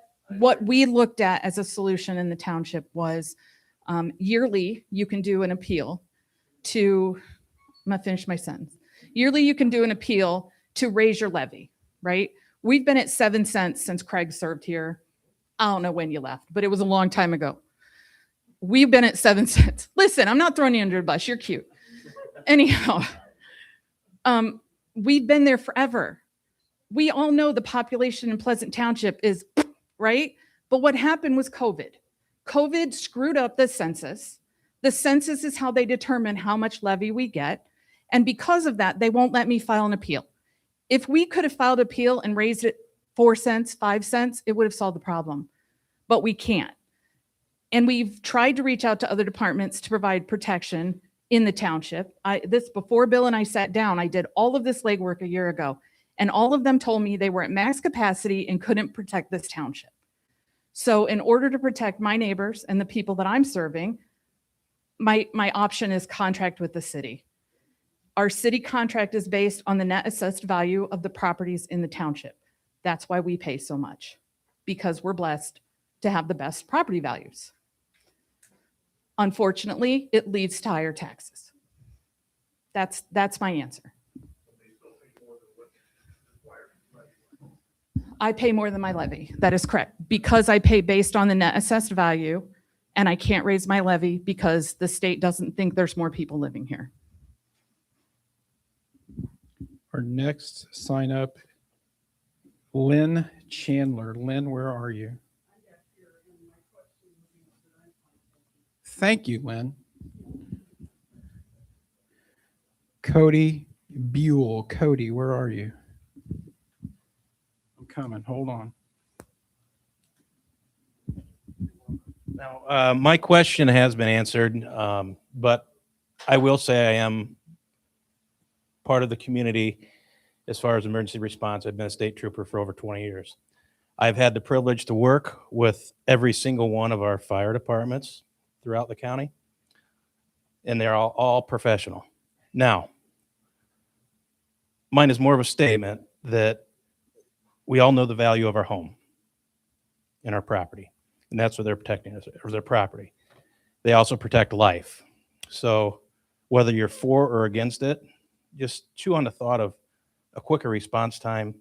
we looked at as a solution in the township was yearly you can do an appeal to, I'm gonna finish my sentence. Yearly you can do an appeal to raise your levy, right? We've been at 7 cents since Craig served here. I don't know when you left, but it was a long time ago. We've been at 7 cents. Listen, I'm not throwing you under the bus. You're cute. Anyhow, we've been there forever. We all know the population in Pleasant Township is, right? But what happened was COVID. COVID screwed up the census. The census is how they determine how much levy we get. And because of that, they won't let me file an appeal. If we could have filed an appeal and raised it 4 cents, 5 cents, it would have solved the problem. But we can't. And we've tried to reach out to other departments to provide protection in the township. Before Bill and I sat down, I did all of this legwork a year ago, and all of them told me they were at max capacity and couldn't protect this township. So in order to protect my neighbors and the people that I'm serving, my option is contract with the city. Our city contract is based on the net assessed value of the properties in the township. That's why we pay so much, because we're blessed to have the best property values. Unfortunately, it leads to higher taxes. That's my answer. I pay more than my levy. That is correct. Because I pay based on the net assessed value, and I can't raise my levy because the state doesn't think there's more people living here. Our next sign up, Lynn Chandler. Lynn, where are you? Thank you, Lynn. Cody Buell. Cody, where are you? I'm coming. Hold on. Now, my question has been answered, but I will say I am part of the community as far as emergency response. I've been a state trooper for over 20 years. I've had the privilege to work with every single one of our fire departments throughout the county, and they're all professional. Now, mine is more of a statement that we all know the value of our home and our property, and that's what they're protecting, or their property. They also protect life. So whether you're for or against it, just chew on the thought of a quicker response time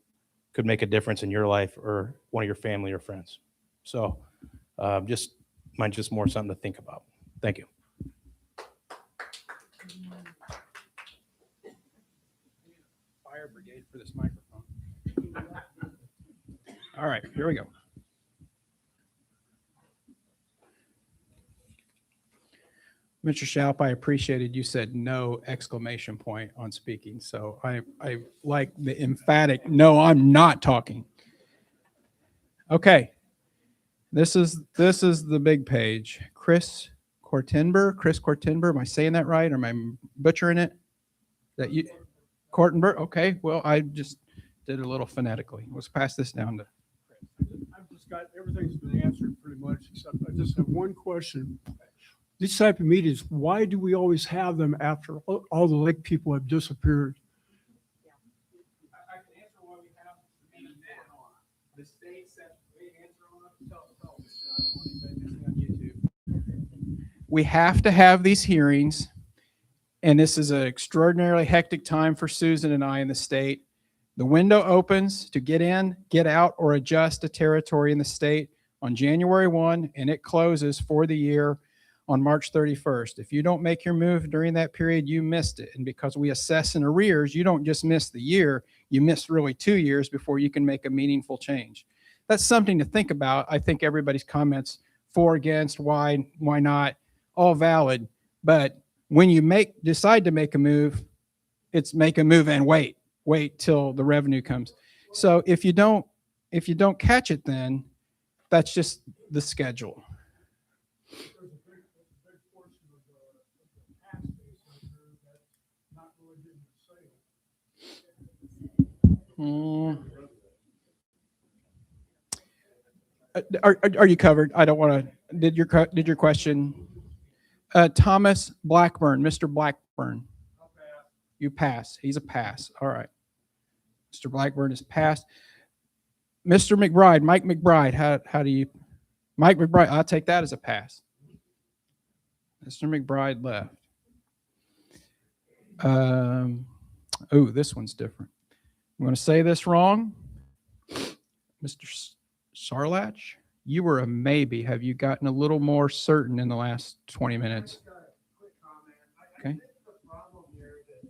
could make a difference in your life or one of your family or friends. So mine's just more something to think about. Thank you. Fire brigade for this microphone. All right, here we go. Mr. Schaub, I appreciated you said no exclamation point on speaking. So I like the emphatic, no, I'm not talking. Okay. This is the big page. Chris Cortenber. Am I saying that right? Or am I butchering it? That you, Cortenber? Okay. Well, I just did it a little phonetically. Let's pass this down to. I've just got, everything's been answered pretty much, except I just have one question. These type of meetings, why do we always have them after all the lake people have disappeared? I can answer why we have them now. The state sets the answer on it, tell We have to have these hearings, and this is an extraordinarily hectic time for Susan and I in the state. The window opens to get in, get out, or adjust a territory in the state on January 1, and it closes for the year on March 31st. If you don't make your move during that period, you missed it. And because we assess in arrears, you don't just miss the year, you miss really 2 years before you can make a meaningful change. That's something to think about. I think everybody's comments for, against, why not, all valid. But when you decide to make a move, it's make a move and wait till the revenue comes. So if you don't catch it, then that's just the schedule. There's a big portion of the tax base out there that's not really getting the sale. Are you covered? I don't want to. Did your question? Thomas Blackburn, Mr. Blackburn. You pass. He's a pass. All right. Mr. Blackburn is passed. Mr. McBride, Mike McBride. How do you? Mike McBride. I'll take that as a pass. Mr. McBride left. Oh, this one's different. I'm going to say this wrong. Mr. Sarlach, you were a maybe. Have you gotten a little more certain in the last 20 minutes? Okay. The problem here that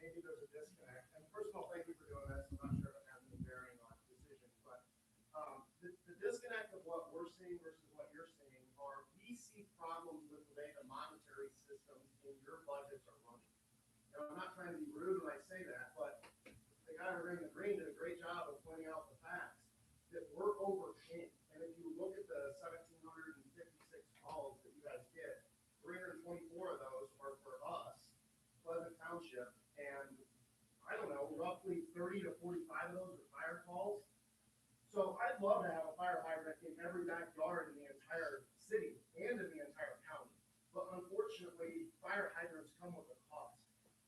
maybe there's a disconnect, and first of all, thank you for doing this. I'm not sure if it has any bearing on decisions, but the disconnect of what we're seeing versus what you're seeing are we see problems with the way the monetary systems in your budgets are running. Now, I'm not trying to be rude when I say that, but the guy running the green did a great job of pointing out the facts that we're overpaying. And if you look at the 1,756 calls that you guys get, 324 of those are for us, Pleasant Township, and I don't know, roughly 30 to 45 of those are fire calls. So I'd love to have a fire hydrant in every backyard in the entire city and in the entire county. But unfortunately, fire hydrants come with a cost,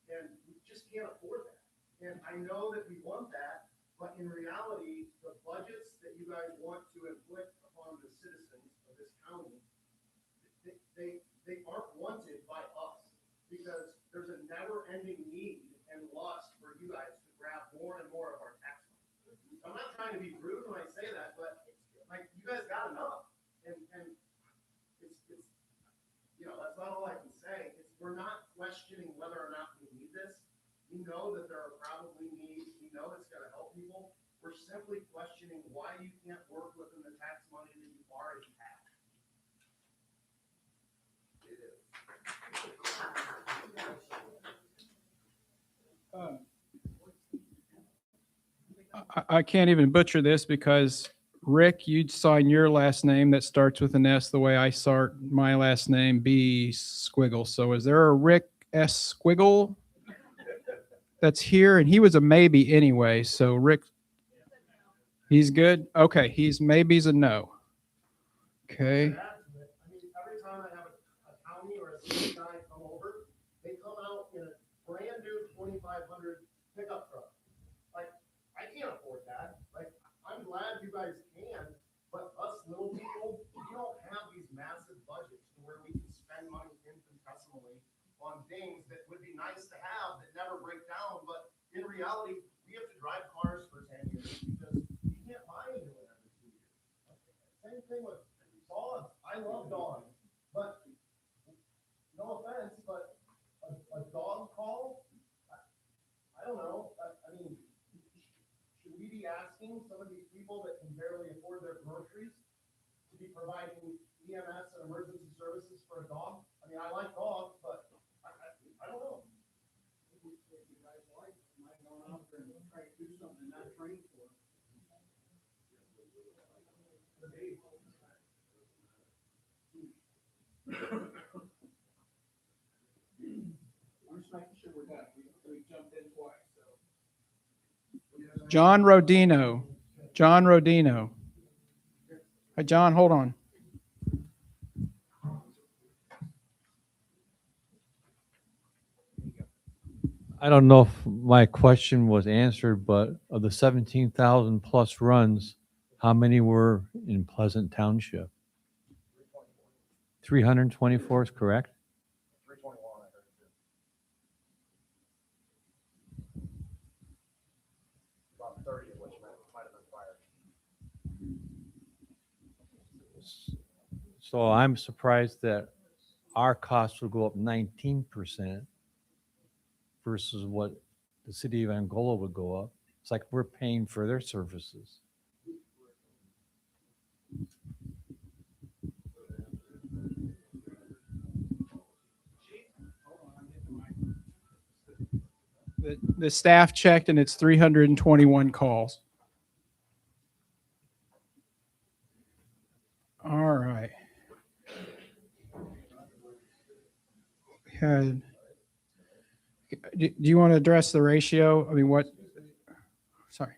and we just can't afford that. And I know that we want that, but in reality, the budgets that you guys want to inflict upon the citizens of this county, they aren't wanted by us, because there's a never-ending need and lust for you guys to grab more and more of our tax money. I'm not trying to be rude when I say that, but like, you guys got enough, and it's that's not all I can say. We're not questioning whether or not we need this. We know that there are probably needs. We know it's going to help people. We're simply questioning why you can't work within the tax money that you already have. I can't even butcher this because Rick, you'd sign your last name that starts with an S the way I start my last name, B. Squiggle. So is there a Rick S. Squiggle that's here? And he was a maybe anyway. So Rick, he's good? Okay, maybe's a no. Okay. I mean, every time I have a county or a city guy come over, they come out in a brand new 2,500 pickup truck. Like, I can't afford that. Like, I'm glad you guys can, but us little people, we don't have these massive budgets to where we can spend money infinitesimally on things that would be nice to have that never break down. But in reality, we have to drive cars for 10 years because you can't buy a new one every 2 years. Same thing with dogs. I love dogs, but no offense, but a dog call, I don't know. I mean, should we be asking some of these people that can barely afford their groceries to be providing EMS and emergency services for a dog? I mean, I like dogs, but I don't know. If you guys like, you might go out there and try to do something not trained for. I'm just making sure we're done. We jumped in twice, so. John Rodino. Hey, John, hold on. I don't know if my question was answered, but of the 17,000 plus runs, how many were in Pleasant Township? 324 is correct? 321, I heard too. About 30 of which might have been fire. So I'm surprised that our costs would go up 19% versus what the city of Angola would go up. It's like we're paying for their services. The staff checked and it's 321 calls. All right. Do you want to address the ratio? I mean, what? Sorry.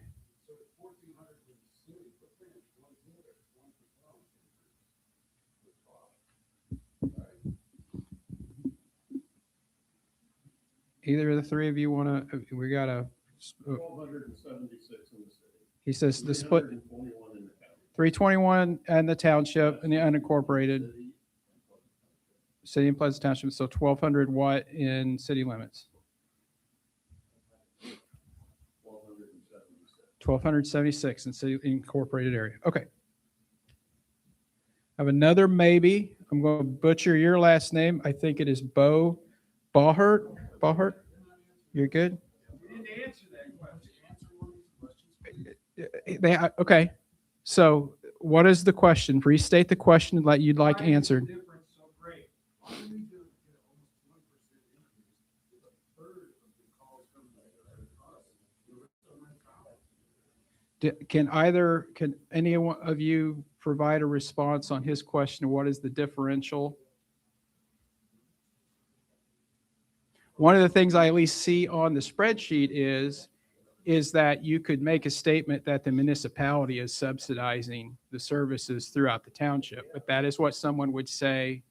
Either of the three of you want to, we got a, 1,276 in the city. he says the split, 321 in the county. 321 and the township and the unincorporated. City and Pleasant Township, so 1,200 what in city limits? 1,276 in city incorporated area. Okay. I have another maybe. I'm going to butcher your last name. I think it is Bauhert. Bauhert? You're good? You didn't answer that question. Answer one of these questions. Okay. So what is the question? Restate the question that you'd like answered. Why is the difference so great? Why do we do almost 1% increase with a third of the calls coming from us? Can any of you provide a response on his question? What is the differential? One of the things I at least see on the spreadsheet is that you could make a statement that the municipality is subsidizing the services throughout the township, but that is what someone would say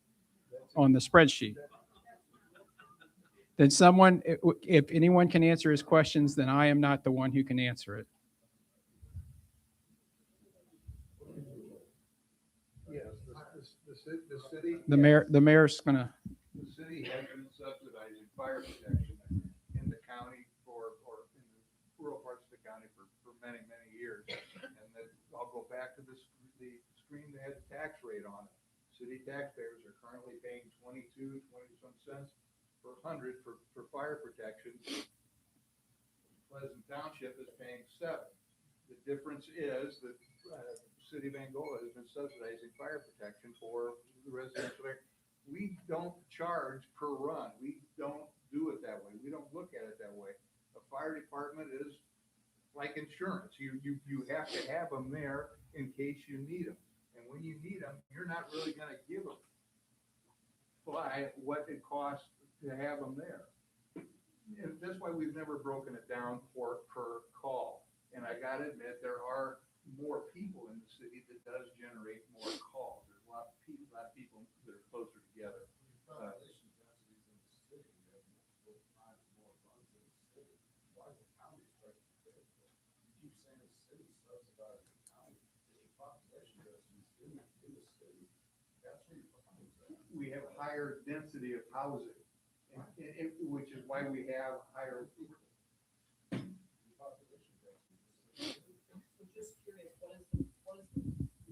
on the spreadsheet. Then someone, if anyone can answer his questions, then I am not the one who can answer it. Yes, the city. The mayor's gonna. The city has been subsidizing fire protection in the county or in the rural parts of the county for many, many years. And that, I'll go back to the screen that had the tax rate on it. City taxpayers are currently paying 20 some cents per hundred for fire protection. Pleasant Township is paying 7. The difference is that city of Angola has been subsidizing fire protection for the residential area. We don't charge per run. We don't do it that way. We don't look at it that way. A fire department is like insurance. You have to have them there in case you need them. And when you need them, you're not really going to give them by what it costs to have them there. And that's why we've never broken it down per call. And I got to admit, there are more people in the city that does generate more calls. There's a lot of people that are closer together. We have higher density of housing, which is why we have higher. Just curious, what is the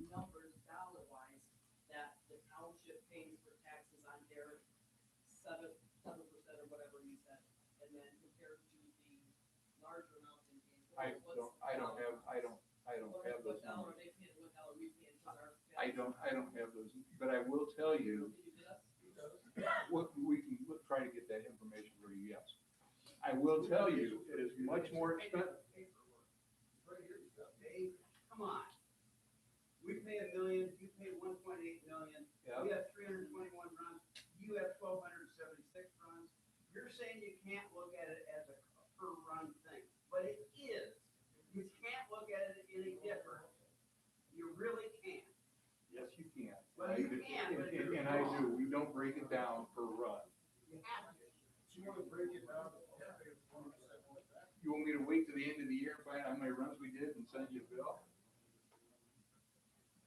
numbers dollar wise that the township pays for taxes on their 7% or whatever you said, and then compared to the larger amounts in Angola? I don't have those numbers. I don't have those, but I will tell you. We can try to get that information for you. Yes, I will tell you it is much more expensive. Come on. We pay $1 million, you pay 1.8 million. Yeah. We have 321 runs, you have 1,276 runs. You're saying you can't look at it as a per run thing, but it is. You can't look at it any different. You really can't. Yes, you can. Well, you can, but you're and I wrong. do. We don't break it down per run. You have to. You want to break it down? You want me to wait to the end of the year and find out how many runs we did and send you a bill?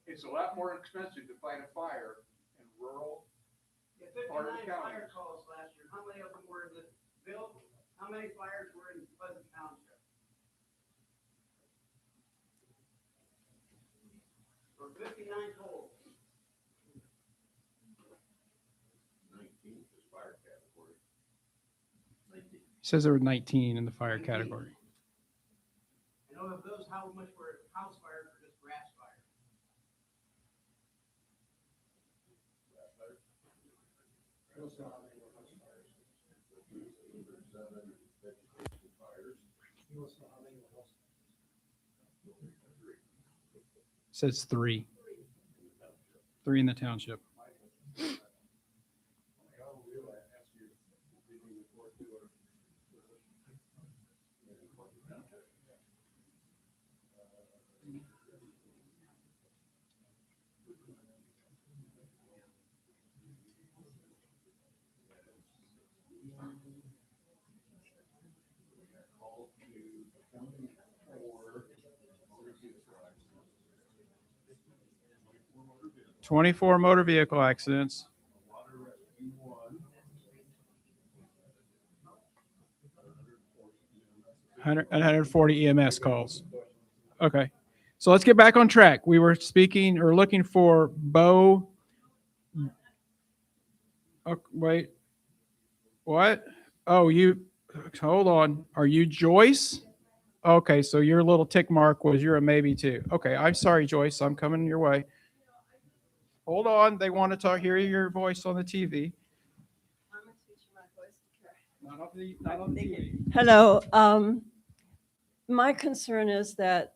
It's a lot more expensive to fight a fire in rural Part of the 59 county. fire calls last year. How many of them were in the Bill? How many fires were in Pleasant Township? For 59 total. 19 is fire category. He says there were 19 in the fire category. I know of those, how much were house fires or just grass fires? Says 3. 3 in the township. Call to 24 motor vehicle accidents. water rescue 1. 140 EMS calls. Okay. So let's get back on track. We were speaking or looking for Bo. Oh, wait. What? Oh, you, hold on. Are you Joyce? Okay, so your little tick mark was you're a maybe too. Okay, I'm sorry, Joyce. I'm coming your way. Hold on. They want to talk, hear your voice on the TV. Not on the TV. Hello. My concern is that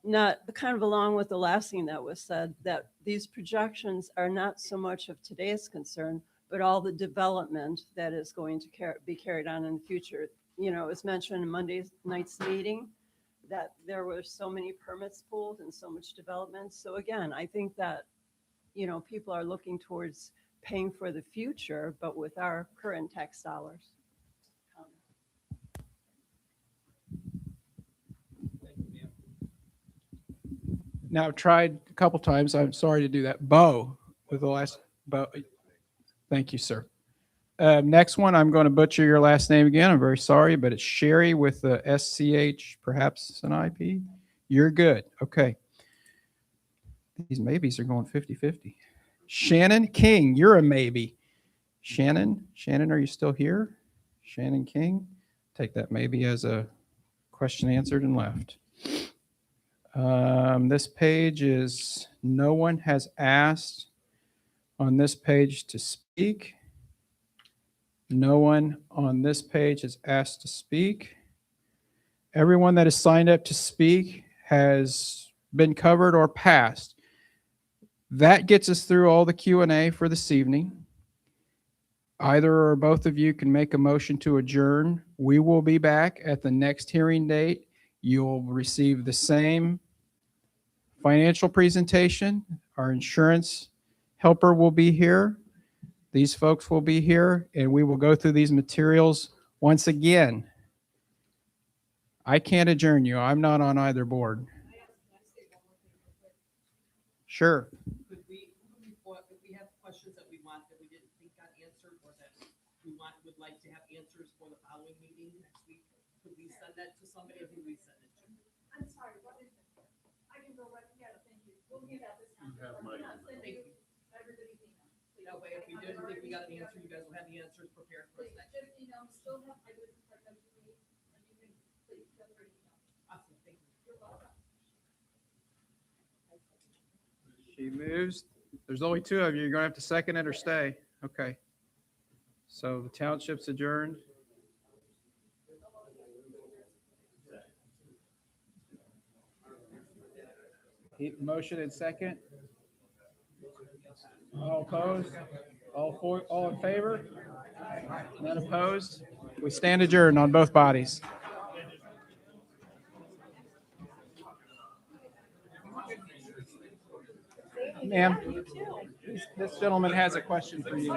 not kind of along with the last thing that was said, that these projections are not so much of today's concern, but all the development that is going to be carried on in the future. You know, it was mentioned in Monday night's meeting that there were so many permits pulled and so much development. So again, I think that, you know, people are looking towards paying for the future, but with our current tax dollars. Now, I've tried a couple times. I'm sorry to do that. Bo, with the last Bo. Thank you, sir. Next one, I'm going to butcher your last name again. I'm very sorry, but it's Sherry with the SCH, perhaps an IP. You're good. Okay. These maybes are going 50-50. Shannon King, you're a maybe. Shannon, are you still here? Shannon King, take that maybe as a question answered and left. This page is, no one has asked on this page to speak. No one on this page is asked to speak. Everyone that has signed up to speak has been covered or passed. That gets us through all the Q&A for this evening. Either or both of you can make a motion to adjourn. We will be back at the next hearing date. You'll receive the same financial presentation. Our insurance helper will be here. These folks will be here, and we will go through these materials once again. I can't adjourn you. I'm not on either board. Sure. Could we, if we have questions that we want that we didn't think got answered or that we would like to have answers for the following meeting next week, could we send that to somebody or who we send it to? I'm sorry, what is it? I can go right, yeah, thank you. We'll get out this time. have my email. Send you everybody's email. That way, if we didn't think we got the answer, you guys will have the answers prepared for us Please, next week. just email, still have my business card that you need, and you can, please, feel free to email. Awesome, thank you. You're welcome. She moves. There's only two of you. You're going to have to second it or stay. Okay. So the township's adjourned. Motion and second. All opposed? All in favor? None opposed? We stand adjourned on both bodies. Ma'am, this gentleman has a question for you.